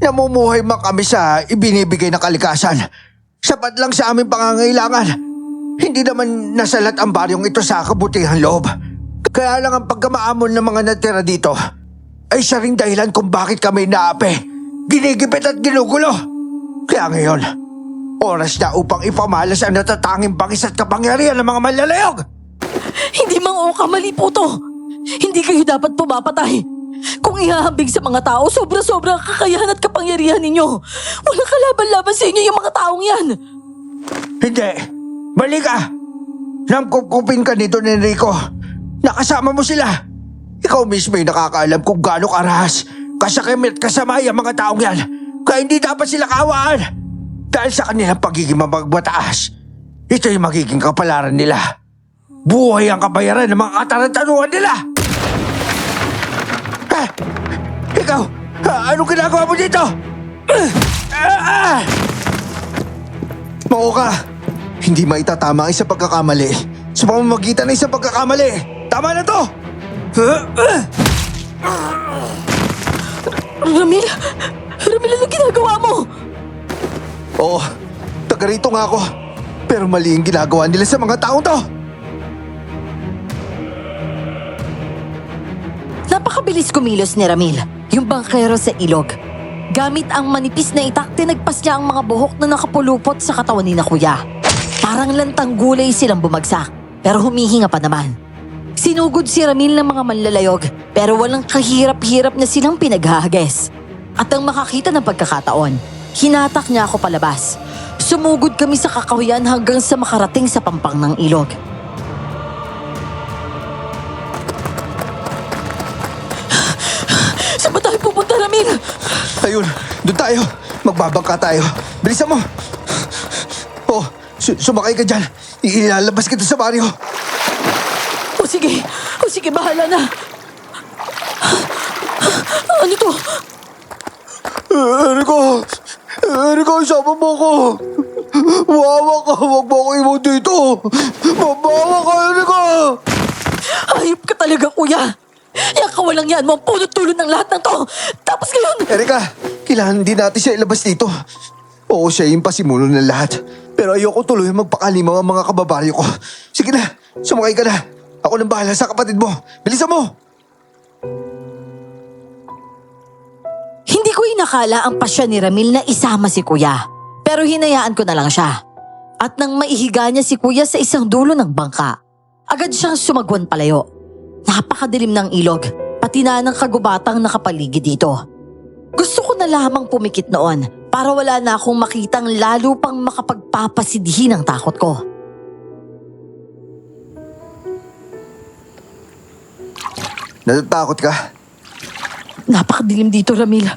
Namumuhay man kami sa ibinibigay na kalikasan. Sapat lang sa aming pangangailangan. Hindi naman nasalat ang baryong ito sa kabutihan loob. Kaya lang ang pagkamaamon ng mga natira dito ay siya ring dahilan kung bakit kami naapi, ginigipit at ginugulo. Kaya ngayon, oras na upang ipamalas ang natatanging bangis at kapangyarihan ng mga manlalayog. Hindi Mang Oka, mali po to. Hindi kayo dapat pumapatay. Kung ihahambing sa mga tao, sobra-sobra ang kakayahan at kapangyarihan ninyo. Walang kalaban-laban sa inyo yung mga taong yan. Hindi. Mali ka. Namkupkupin ka nito ni Enrico. Nakasama mo sila. Ikaw mismo ay nakakaalam kung gaano karahas, kasakimit, kasamay ang mga taong yan. Kaya hindi dapat sila kaawaan. Dahil sa kanilang pagiging mabagmataas, ito yung magiging kapalaran nila. Buhay ang kabayaran ng mga katarantanuhan nila. Ikaw, anong ginagawa mo dito? Mauka, hindi maitatama ang isang pagkakamali sa pamamagitan ng isang pagkakamali. Tama na to! Ramil, ano ginagawa mo? Oo, taga rito nga ako. Pero mali ang ginagawa nila sa mga taong to. Napakabilis kumilos ni Ramil, yung bangkero sa ilog. Gamit ang manipis na itak, tinagpas niya ang mga buhok na nakapulupot sa katawan ni na Kuya. Parang lantang gulay silang bumagsak, pero humihinga pa naman. Sinugod si Ramil ng mga manlalayog, pero walang kahirap-hirap na silang pinaghahagis. At ang makakita ng pagkakataon, hinatak niya ako palabas. Sumugod kami sa kakahuyan hanggang sa makarating sa pampang ng ilog. Saan ba tayo pupunta, Ramil? Ayun, doon tayo. Magbabangka tayo. Bilisan mo. Oh, sumakay ka dyan. Ilalabas kita sa baryo. O sige, bahala na. Ano to? Erika, isama mo ko. Wawa ka, wag mo ako iwan dito. Mabawa ka, Erika. Hayop ka talaga, kuya. Yan kawalang yan mo ang punot-tulo ng lahat ng to. Tapos ngayon, Erika, kailangan din natin siya ilabas dito. Oo, siya yung pasimulo ng lahat. Pero ayoko tuloy magpakalimaw ang mga kababaryo ko. Sige na, sumakay ka na. Ako nang bahala sa kapatid mo. Bilisan mo! hindi ko inakala ang pasya ni Ramil na isama si kuya. Pero hinayaan ko na lang siya. At nang maihiga niya si kuya sa isang dulo ng bangka, agad siyang sumagwan palayo. Napakadilim ng ilog, pati na ng kagubatang nakapaligid dito. Gusto ko na lamang pumikit noon para wala na akong makitang lalo pang makapagpapasidhi ng takot ko. Natatakot ka? Napakadilim dito, Ramil.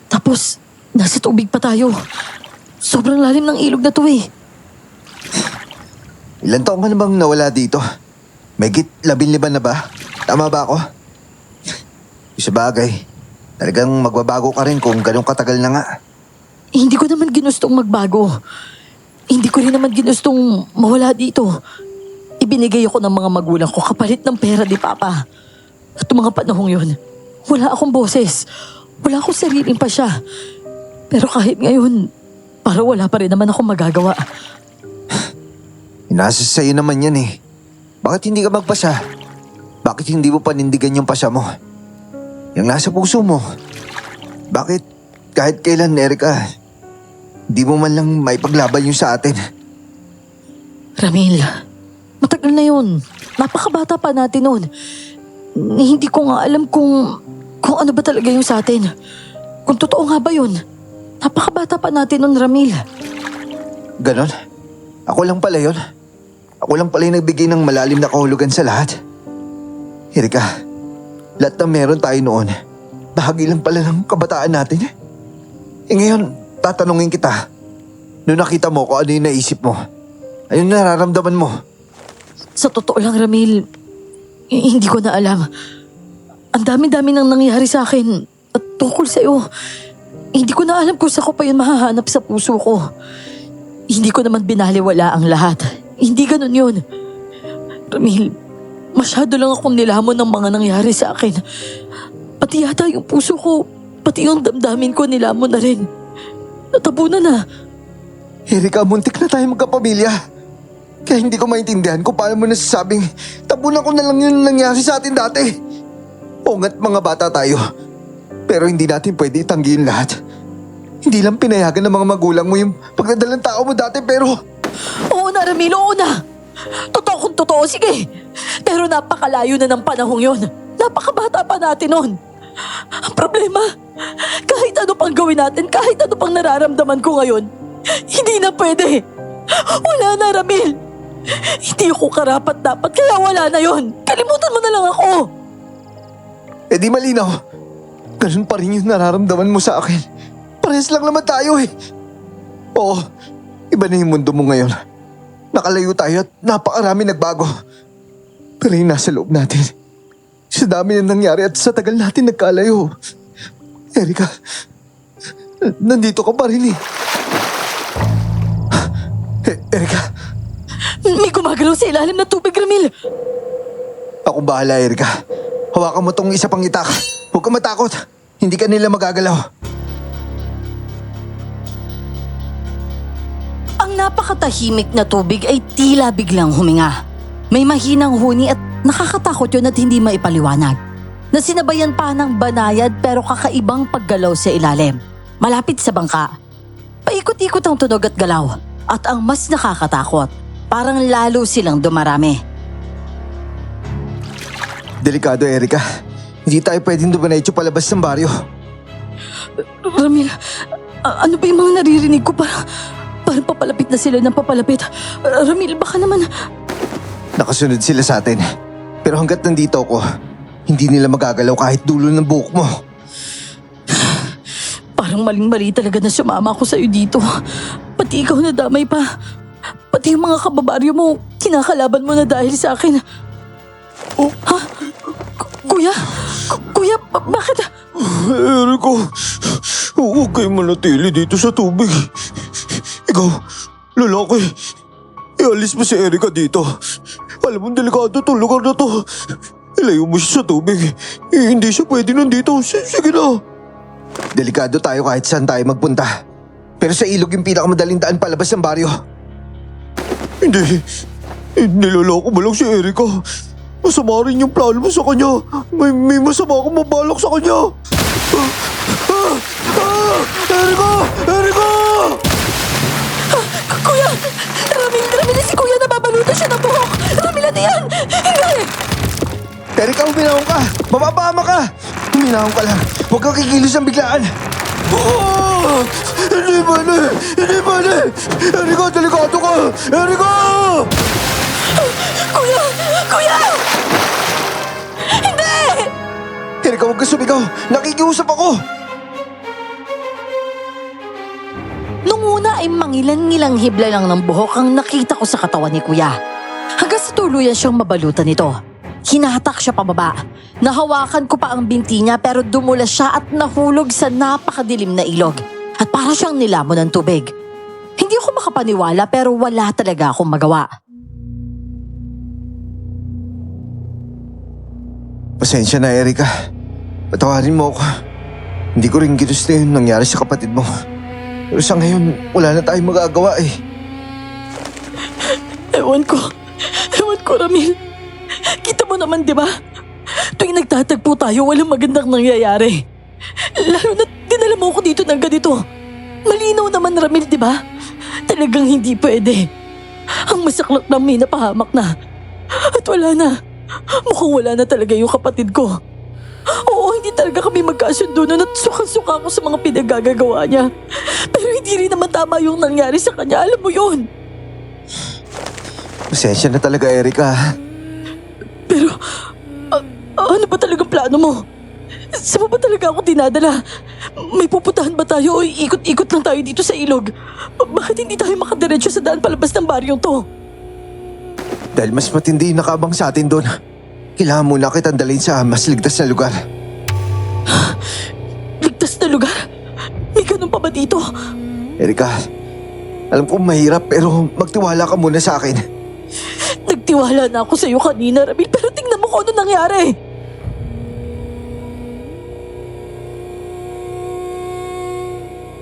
Tapos, nasa tubig pa tayo. Sobrang lalim ng ilog na to eh. Ilan taong ka na bang nawala dito? Megit 15 na ba? Tama ba ako? Sa bagay, talagang magbabago ka rin kung ganun katagal na nga. Hindi ko naman ginustong magbago. Hindi ko rin naman ginustong mawala dito. Ibinigay ako ng mga magulang ko kapalit ng pera ni Papa. At mga panahong yun, wala akong boses. Wala akong sariling pa siya. Pero kahit ngayon, para wala pa rin naman akong magagawa. Nasa sa'yo naman yan eh. Bakit hindi ka magpasya? Bakit hindi mo panindigan yung pasya mo? Yung nasa puso mo. Bakit kahit kailan, Erika, di mo man lang maipaglaban yung sa atin? Ramil, matagal na yun. Napakabata pa natin noon. Hindi ko nga alam kung ano ba talaga yung sa atin. Kung totoo nga ba yun. Napakabata pa natin noon, Ramil. Ganon? Ako lang pala yun. Ako lang pala yung nagbigay ng malalim na kahulugan sa lahat. Erika, lahat na meron tayo noon, bahagi lang pala ng kabataan natin. Ngayon, tatanungin kita. Noong nakita mo kung ano yung naisip mo, ano yung nararamdaman mo? Sa totoo lang, Ramil, hindi ko na alam. Ang dami-dami nang nangyari sa akin at tungkol sa'yo. Hindi ko na alam kung saan ko pa yun mahahanap sa puso ko. Hindi ko naman binaliwala ang lahat. Hindi ganun yun. Ramil, masyado lang akong nilamon ng mga nangyari sa akin. Pati yata yung puso ko, pati yung damdamin ko nilamon na rin. Natabunan na. Erika, muntik na tayo magkapamilya. Kaya hindi ko maintindihan kung paano mo nasasabing tabunan ko na lang yung nangyari sa atin dati. Oo nga't mga bata tayo. Pero hindi natin pwede itanggihin lahat. Hindi lang pinayagan ng mga magulang mo yung pagdadalang tao mo dati pero... Oo na, Ramil, oo na. Totoo kung totoo, sige. Pero napakalayo na ng panahong yon. Napakabata pa natin noon. Ang problema, kahit ano pang gawin natin, kahit ano pang nararamdaman ko ngayon, hindi na pwede. Wala na, Ramil. Hindi ako karapat-dapat, kaya wala na yon. Kalimutan mo na lang ako. Eh di malinaw. Ganun pa rin yung nararamdaman mo sa akin. Parehas lang naman tayo eh. Oo, iba na yung mundo mo ngayon. Nakalayo tayo at napakarami nagbago. Pero yung nasa loob natin, sa dami na nangyari at sa tagal natin nagkalayo. Erika, nandito ka pa rin eh. Erika, May gumagalaw sa ilalim ng tubig, Ramil. ako bahala Erika. Hawakan mo tong isa pang itak. Huwag ka matakot. Hindi ka nila magagalaw. Ang napakatahimik na tubig ay tila biglang huminga. May mahinang huni at nakakatakot yun at hindi maipaliwanag. Nasinabayan pa ng banayad pero kakaibang paggalaw sa ilalim. Malapit sa bangka. Paikot-ikot ang tunog at galaw. At ang mas nakakatakot, parang lalo silang dumarami. Delikado Erika. Hindi tayo pwedeng dumanaycho palabas ng baryo. Ramil, ano ba yung mga naririnig ko? Parang papalapit na sila ng papalapit. Ramil, baka naman... Nakasunod sila sa atin. Pero hanggat nandito ako, hindi nila magagalaw kahit dulo ng buhok mo. Parang maling-mali talaga na sumama ako sa'yo dito. Pati ikaw na damay pa. Pati yung mga kababaryo mo, kinakalaban mo na dahil sa akin. Kuya? Kuya, bakit? Erika, huwag kayo manatili dito sa tubig. Ikaw, lalaki, ialis mo si Erika dito. Alam mo, delikado to lugar na to. Ilayo mo siya sa tubig. Hindi siya pwede nandito. Sige na. Delikado tayo kahit saan tayo magpunta. Pero sa ilog yung pinakamadaling daan palabas ng baryo. Hindi. Niloloko mo lang si Erika. Masama rin yung plano mo sa kanya. May masama akong mabalak sa kanya. Erika! Erika! Kuya! Ramil si Kuya, nababalutan siya ng buhok! Ramil, ano yan? Hindi! Erika, huminahon ka! Mapapahama ka! Huminahon ka lang. Huwag kang kikilos ng biglaan. Hindi pwede! Hindi pwede! Erika, delikado ka! Erika! Kuya! Kuya! Hindi! Erika, huwag ka sumigaw. Nakikiusap ako. Nung una ay mangilan-ngilang hibla lang ng buhok ang nakita ko sa katawan ni Kuya. Hanggang sa tuluyan siyang mabalutan nito. Hinahatak siya pababa. Nahawakan ko pa ang binti niya pero dumulas siya at nahulog sa napakadilim na ilog. At para siyang nilamon ng tubig. Hindi ako makapaniwala pero wala talaga akong magawa. Pasensya na, Erika. Patawarin mo ako. Hindi ko rin ginusto yung nangyari sa kapatid mo. Pero sa ngayon, wala na tayong magagawa eh. Ewan ko, Ramil. Kita mo naman, di ba? Tuwing nagtatagpo tayo, walang magandang nangyayari. Lalo na dinala mo ako dito ng ganito. Malinaw naman, Ramil, di ba? Talagang hindi pwede. Ang masaklap na may napahamak na. At wala na. Mukhang wala na talaga yung kapatid ko. Oo, hindi talaga kami magkasundo nun at suka-suka ako sa mga pinagagagawa niya. Pero hindi rin naman tama yung nangyari sa kanya. Alam mo yun. Pasensya na talaga, Erika. Pero, ano ba talagang plano mo? Saan mo ba talaga ako dinadala? May pupuntahan ba tayo o ikot-ikot lang tayo dito sa ilog? Bakit hindi tayo makadiretso sa daan palabas ng baryong to? Dahil mas matindi yung nakabang sa atin doon. Kailangan muna kitang dalhin sa mas ligtas na lugar. Ligtas na lugar? May ganun pa ba dito? Erika, alam kong mahirap pero magtiwala ka muna sa akin. Nagtiwala na ako sa iyo kanina, Ramil, pero tingnan mo kung ano nangyari.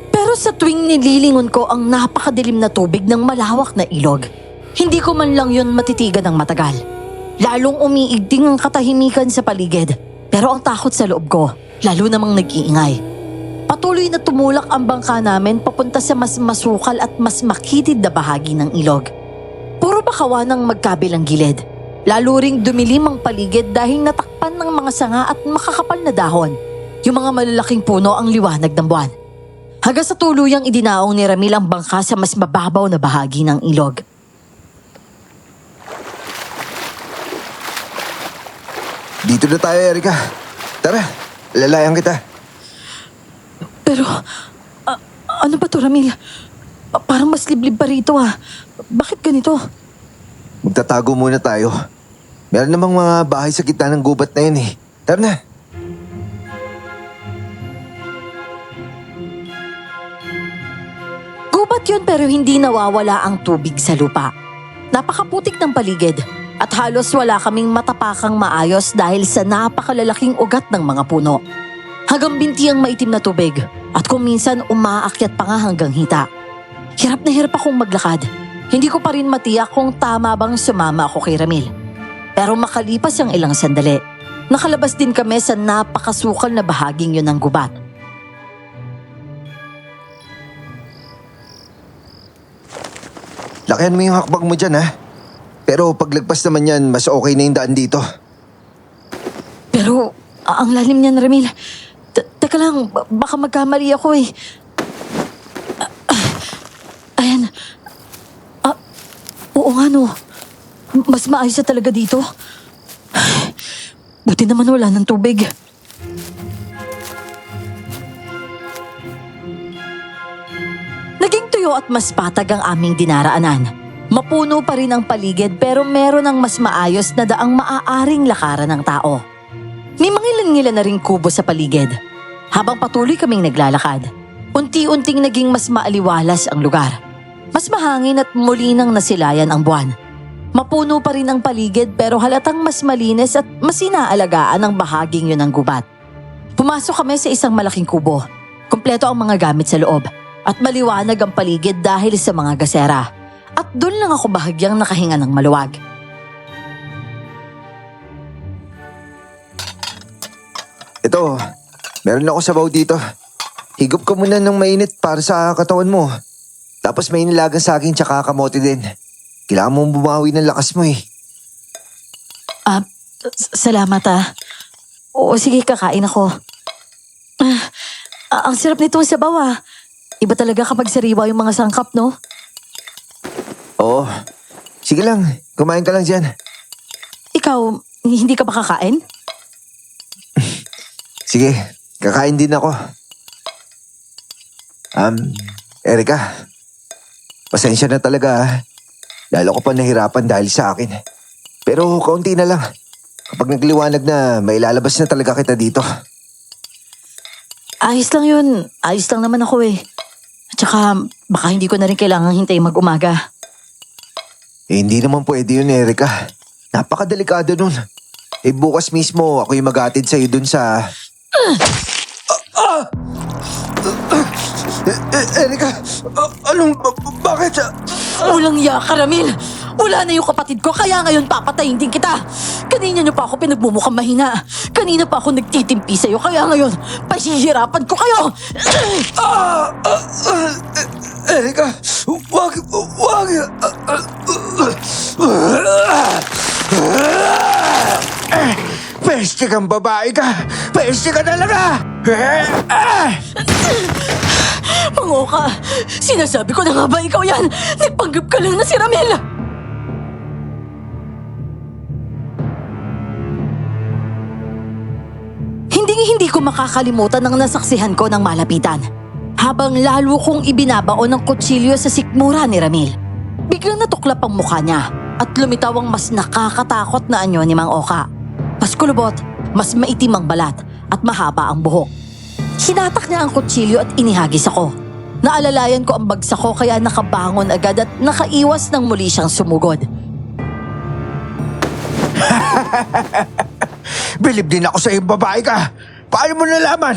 Pero sa tuwing nililingon ko ang napakadilim na tubig ng malawak na ilog, hindi ko man lang yun matitigan ng matagal. Lalong umiigting ang katahimikan sa paligid. Pero ang takot sa loob ko, lalo namang nag-iingay. Patuloy na tumulak ang bangka namin papunta sa mas masukal at mas makitid na bahagi ng ilog. Puro bakawan ang magkabilang gilid. Lalo ring dumilim ang paligid dahil natakpan ng mga sanga at makakapal na dahon. Yung mga malalaking puno ang liwanag ng buwan. Hanggang sa tuluyang idinaong ni Ramil ang bangka sa mas mababaw na bahagi ng ilog. Dito na tayo, Erika. Tara, lalayan kita. Pero, ano ba to, Ramil? Parang mas liblib pa rito Bakit ganito? Magtatago muna tayo. Meron namang mga bahay sa gitna ng gubat na yun eh. Tara na. Gubat yun pero hindi nawawala ang tubig sa lupa. Napakaputik ng paligid at halos wala kaming matapakang maayos dahil sa napakalalaking ugat ng mga puno. Hanggang binti ang maitim na tubig at kung minsan umaakyat pa nga hanggang hita. Hirap na hirap akong maglakad. Hindi ko pa rin matiyak kung tama bang sumama ako kay Ramil. Pero makalipas ang ilang sandali, nakalabas din kami sa napakasukal na bahaging yun ng gubat. Lakihan mo yung hakbang mo dyan ha. Pero paglagpas naman yan, mas okay na yung daan dito. Pero ang lalim niyan, Ramil. Teka lang, baka magkamali ako eh. Ayan. Oo nga no. Mas maayos na talaga dito. Buti naman wala ng tubig. Naging tuyo at mas patag ang aming dinaraanan. Mapuno pa rin ang paligid pero meron ng mas maayos na daang maaaring lakaran ng tao. May mangilan-ngilan na ring kubo sa paligid. Habang patuloy kaming naglalakad, unti-unting naging mas maaliwalas ang lugar. Mas mahangin at muli nang nasilayan ang buwan. Mapuno pa rin ang paligid pero halatang mas malinis at mas inaalagaan ang bahaging yun ng gubat. Pumasok kami sa isang malaking kubo. Kumpleto ang mga gamit sa loob at maliwanag ang paligid dahil sa mga gasera. At doon lang ako bahagyang nakahinga ng maluwag. Ito, meron ako sabaw dito. Higop ka muna ng mainit para sa katawan mo. Tapos may nilagang saging tsaka kamote din. Kailangan mong bumawi ng lakas mo eh. Salamat Oo, sige, kakain ako. Ang sarap nitong sabaw Iba talaga kapag sariwa yung mga sangkap, no? Oo, sige lang. Kumain ka lang dyan. Ikaw, hindi ka ba kakain? Sige, kakain din ako. Erika, pasensya na talaga. Lalo ko pa nahirapan dahil sa akin. Pero kaunti na lang. Kapag nagliwanag na, may lalabas na talaga kita dito. Ayos lang yun. Ayos lang naman ako At saka, baka hindi ko na rin kailangang hintayin mag-umaga. Hindi naman pwede yun, Erika. Napakadelikado nun. Bukas mismo ako yung mag-atid sa'yo dun sa... Erika, bakit? Walang ya, Ramil! Wala na yung kapatid ko, kaya ngayon papatayin din kita! Kanina niyo pa ako pinagmumukhang mahina. Kanina pa ako nagtitimpi sa'yo, kaya ngayon, pasihirapan ko kayo! Erika, wag! Peste kang babae ka! Peste ka talaga! Mangoka! Sinasabi ko na nga ba ikaw yan? Nagpanggap ka lang na si Ramil! Hindi ko makakalimutan ang nasaksihan ko ng malapitan. Habang lalo kong ibinabaon ng kutsilyo sa sikmura ni Ramil. Biglang natuklap ang mukha niya at lumitaw ang mas nakakatakot na anyo ni Mang Oka. Paskulubot, mas maitim ang balat at mahaba ang buhok. Hinatak niya ang kutsilyo at inihagis ako. Naalalayan ko ang bagsak ko kaya nakabangon agad at nakaiwas nang muli siyang sumugod. Bilib din ako sa iyong babae ka. Paano mo nalaman?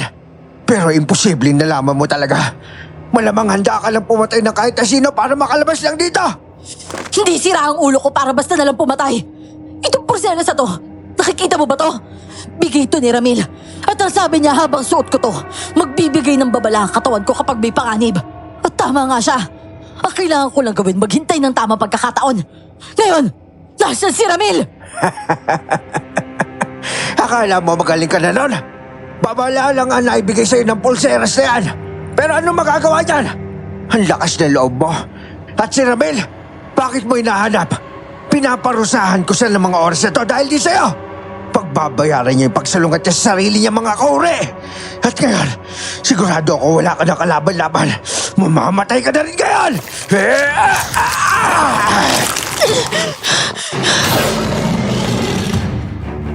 Pero imposibleng nalaman mo talaga. Malamang handa ka lang pumatay ng kahit na sino para makalabas lang dito. Hindi sira ang ulo ko para basta nalang pumatay. Itong porselas na to, nakikita mo ba to? Bigay to ni Ramil. At ang sabi niya habang suot ko to, magbibigay ng babala ang katawan ko kapag may panganib. At tama nga siya. Ang kailangan ko lang gawin, maghintay ng tamang pagkakataon. Ngayon, nasaan si Ramil? Akala mo magaling ka na nun? Babala lang ang naibigay sa'yo ng pulseras na yan. Pero ano magagawa dyan? Ang lakas ng loob mo. At si Ramil, bakit mo hinahanap? Pinaparusahan ko siya ng mga oras na to dahil di sa'yo. Pagbabayaran niya yung pagsalungat niya sa sarili niya mga kaure. At ngayon, sigurado ako wala ka na kalaban-laban. Mamamatay ka na rin ngayon!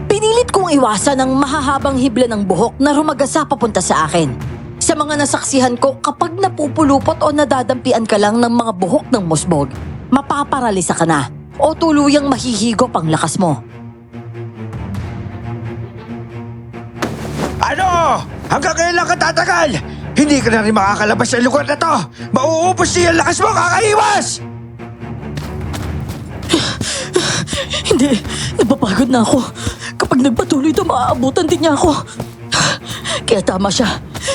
Pinilit kong iwasan ang mahahabang hibla ng buhok na rumagasa papunta sa akin. Sa mga nasaksihan ko, kapag napupulupot o nadadampian ka lang ng mga buhok ng musbog, mapaparalisa ka na o tuluyang mahihigop ang lakas mo. Ano? Hanggang kailan ka tatagal? Hindi ka na rin makakalabas sa lugar na to. Mauubos niya ang lakas mo, kakaiwas! Hindi, napapagod na ako. Kapag nagpatuloy ito, maaabutan din niya ako. Kaya tama siya.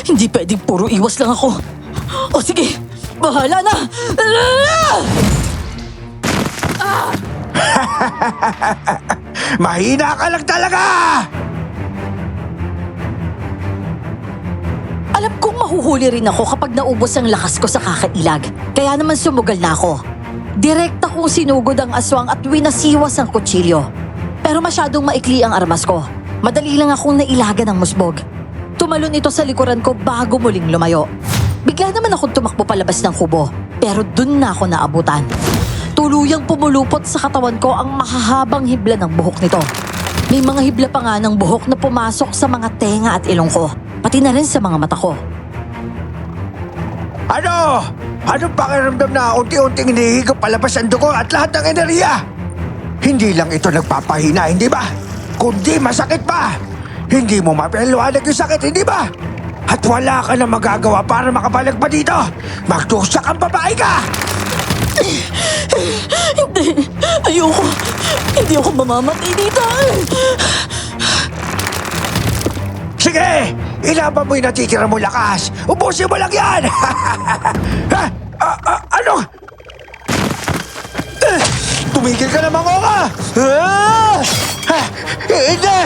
Hindi pwedeng puro iwas lang ako. O sige, bahala na! Mahina ka lang talaga! Alam kong mahuhuli rin ako kapag naubos ang lakas ko sa kakailag. Kaya naman sumugal na ako. Direkta kong sinugod ang aswang at winasiwas ang kutsilyo. Pero masyadong maikli ang armas ko. Madali lang akong nailaga ng musbog. Tumalon ito sa likuran ko bago muling lumayo. Bigla naman akong tumakbo palabas ng kubo. Pero dun na ako naabutan. tuluyang pumulupot sa katawan ko ang makahabang hibla ng buhok nito. May mga hibla pa nga ng buhok na pumasok sa mga tenga at ilong ko, pati na rin sa mga mata ko. Ano? Anong pakiramdam na unti-unting hinihigop palabas ang dugo at lahat ng enerhiya? Hindi lang ito nagpapahina, hindi ba? Kundi masakit pa! Hindi mo mapaluhanag yung sakit, hindi ba? At wala ka na magagawa para makabalag pa dito! Magdusa kang babae ka! Hindi! Ayoko! Hindi ako mamamatay dito! Sige! Ilaban mo yung natitira mo lakas! Ubusin mo lang yan! Ha? Ano? Tumigil ka naman ko ka! Hindi!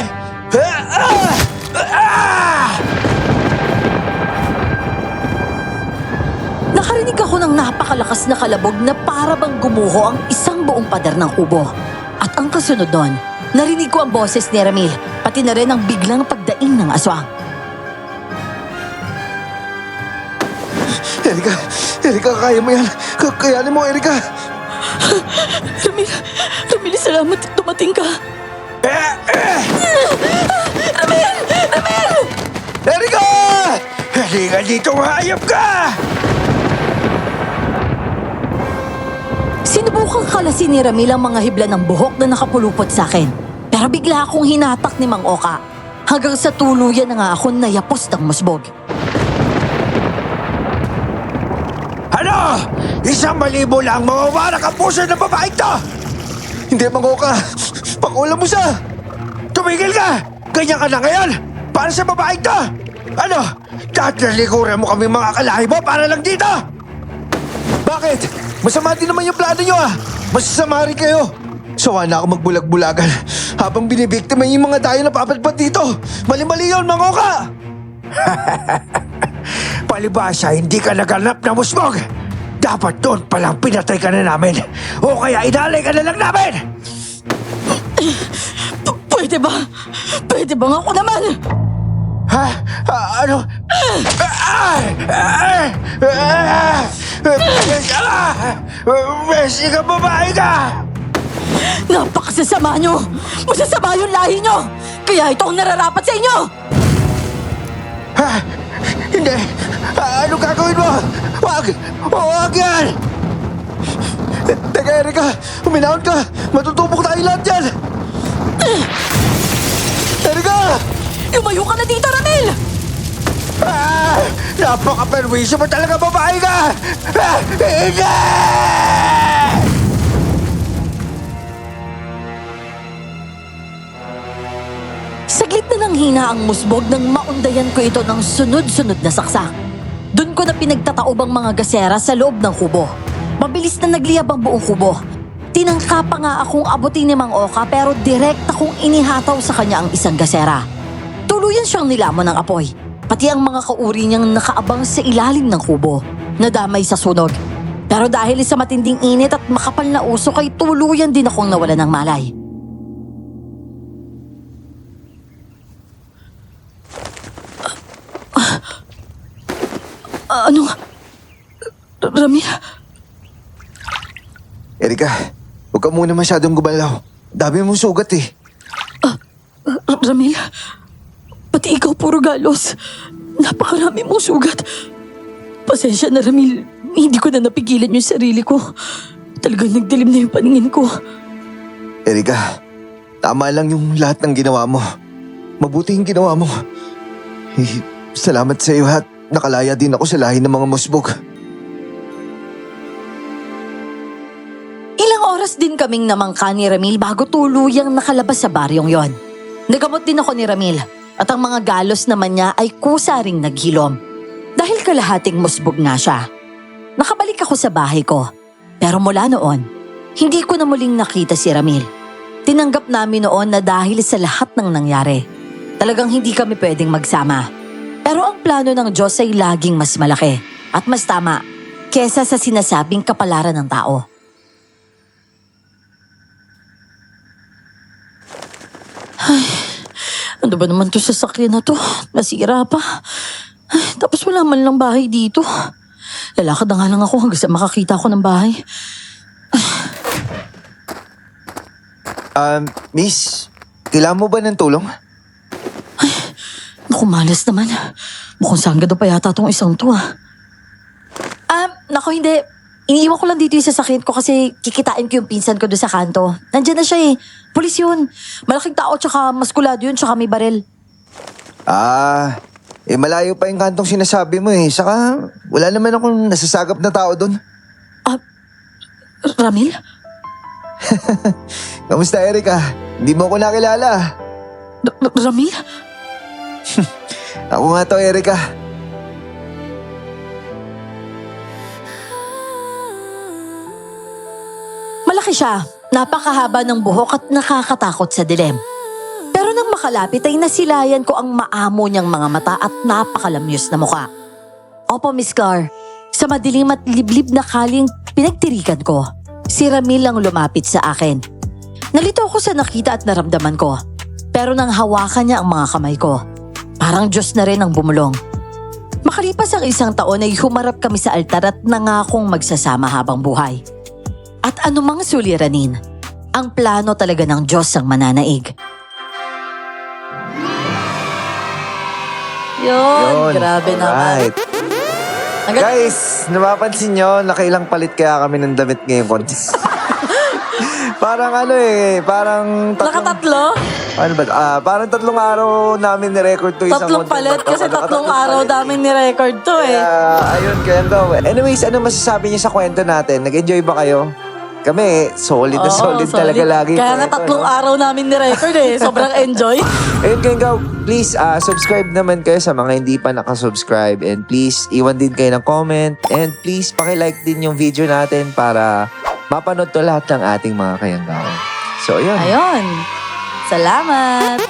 Nakarinig ako ng napakalakas na kalabog na para bang gumuho ang isang buong pader ng kubo. At ang kasunod doon, narinig ko ang boses ni Ramil, pati na rin ang biglang pagdaing ng aswang. Erika, kaya mo yan. Kayanin mo, Erika. Ramil, salamat at dumating ka. Erika! Halika dito, hayop ka! Sinubukang kalasin ni Ramil ang mga hibla ng buhok na nakapulupot sa akin. Pero bigla akong hinatak ni Mang Oka. Hanggang sa tuluyan na nga ako nayapos ng musbog. Ano? 1,000 lang mawawarak ang puso ng babaeng to! Hindi, Mangoka. Pakulam mo siya. Tumigil ka! Ganyan ka na ngayon! Para sa babaeng to! Ano? Tatalikuran mo kami mga kalahi mo para lang dito! Bakit? Masama din naman yung plano nyo ah. Masasama rin kayo. Sawa na ako magbulag-bulagan habang binibiktima yung mga tayo na papalpat dito. Mali-mali yun, Mangoka! Palibasa, hindi ka naganap na musmog! Dapat doon palang pinatay ka na namin! O kaya inalay ka na lang namin! Pwede ba? Pwede bang ako naman? Ha? Ano? Besi ka, babae ka! Napakasasama nyo! Masasama yung lahi nyo! Kaya ito ang nararapat sa inyo! Ha? Hindi! Ano gagawin mo? Wag! Wag yan! Teka, Erika. Uminahon ka. Matutupok tayo lahat yan. Erika! Lumayo ka na dito, Ramil! Napaka-perwisyo mo talaga, babae ka! Hindi! Saglit na nang hina ang musbog nang maundayan ko ito ng sunod-sunod na saksak. Doon ko na pinagtataob ang mga gasera sa loob ng kubo. Mabilis na nagliyab ang buong kubo. Tinangka pa nga akong abutin ni Mang Oka pero direkta kong inihataw sa kanya ang isang gasera. Tuluyan siyang nilamon ng apoy. Pati ang mga kauri niyang nakaabang sa ilalim ng kubo. Nadamay sa sunog. Pero dahil sa matinding init at makapal na usok ay tuluyan din akong nawala ng malay. Ano? Ramil? Erika, huwag ka muna masyadong gumalaw. Dami mong sugat eh. Ramil? Pati ikaw puro galos. Napakarami mong sugat. Pasensya na, Ramil. Hindi ko na napigilan yung sarili ko. Talagang nagdilim na yung paningin ko. Erika, tama lang yung lahat ng ginawa mo. Mabuti yung ginawa mo. Salamat sa iyo at nakalaya din ako sa lahi ng mga musbog. Ilang oras din kaming namangka ni Ramil bago tuluyang nakalabas sa baryong yon. Nagamot din ako ni Ramil at ang mga galos naman niya ay kusa ring naghilom. Dahil kalahating musbog nga siya. Nakabalik ako sa bahay ko. Pero mula noon, hindi ko na muling nakita si Ramil. Tinanggap namin noon na dahil sa lahat ng nangyari, talagang hindi kami pwedeng magsama. Pero ang plano ng Diyos ay laging mas malaki at mas tama kesa sa sinasabing kapalaran ng tao. Ay, ano ba naman to sa sasakyan na to? Nasira pa. Ay, tapos wala man lang bahay dito. Lalakad na nga lang ako hanggang sa makakita ko ng bahay. Ay, Miss, kailangan mo ba ng tulong? Naku, malas naman. Mukhang sanggado pa yata tong isang to naku hindi. Iniiwan ko lang dito yung sasakyan ko kasi kikitain ko yung pinsan ko doon sa kanto. Nandyan na siya eh. Pulis yun. Malaking tao tsaka maskulado yun tsaka may baril. Malayo pa yung kantong sinasabi mo eh. Saka, wala naman akong nasasagap na tao doon. Ramil? Kamusta, Erica? Hindi mo ako nakilala. Ramil? Ako nga to, Erica. Malaki siya. Napakahaba ng buhok at nakakatakot sa dilim. Pero nang makalapit ay nasilayan ko ang maamo niyang mga mata at napakalamyos na mukha. Opo, Miss Gar. Sa madilim at liblib na kaling pinagtirikan ko, si Ramil ang lumapit sa akin. Nalito ako sa nakita at naramdaman ko. Pero nang hawakan niya ang mga kamay ko, parang Diyos na rin ang bumulong. Makalipas ang isang taon ay humarap kami sa altar at nangakong magsasama habang buhay. At anumang suliranin, ang plano talaga ng Diyos ang mananaig. Yun, grabe naman. Alright. Guys, napapansin nyo, nakailang palit kaya kami ng damit ngayong konti. Parang parang Nakatatlo? Ano ba? Parang 3 araw namin ni-record to isang Tatlong palit kasi 3 araw namin ni-record to eh. Ayun, Kendo. Anyways, ano masasabi niyo sa kwento natin? Nag-enjoy ba kayo? Kami, solid na Oo, solid talaga lagi. Kaya nga 3 araw namin ni-record eh. Sobrang enjoy. Ayun, Kendo. Please, subscribe naman kayo sa mga hindi pa nakasubscribe. And please, iwan din kayo ng comment. And please, pakilike din yung video natin para mapanood to lahat ng ating mga kayanggaw. So, ayun. Ayun. Salamat.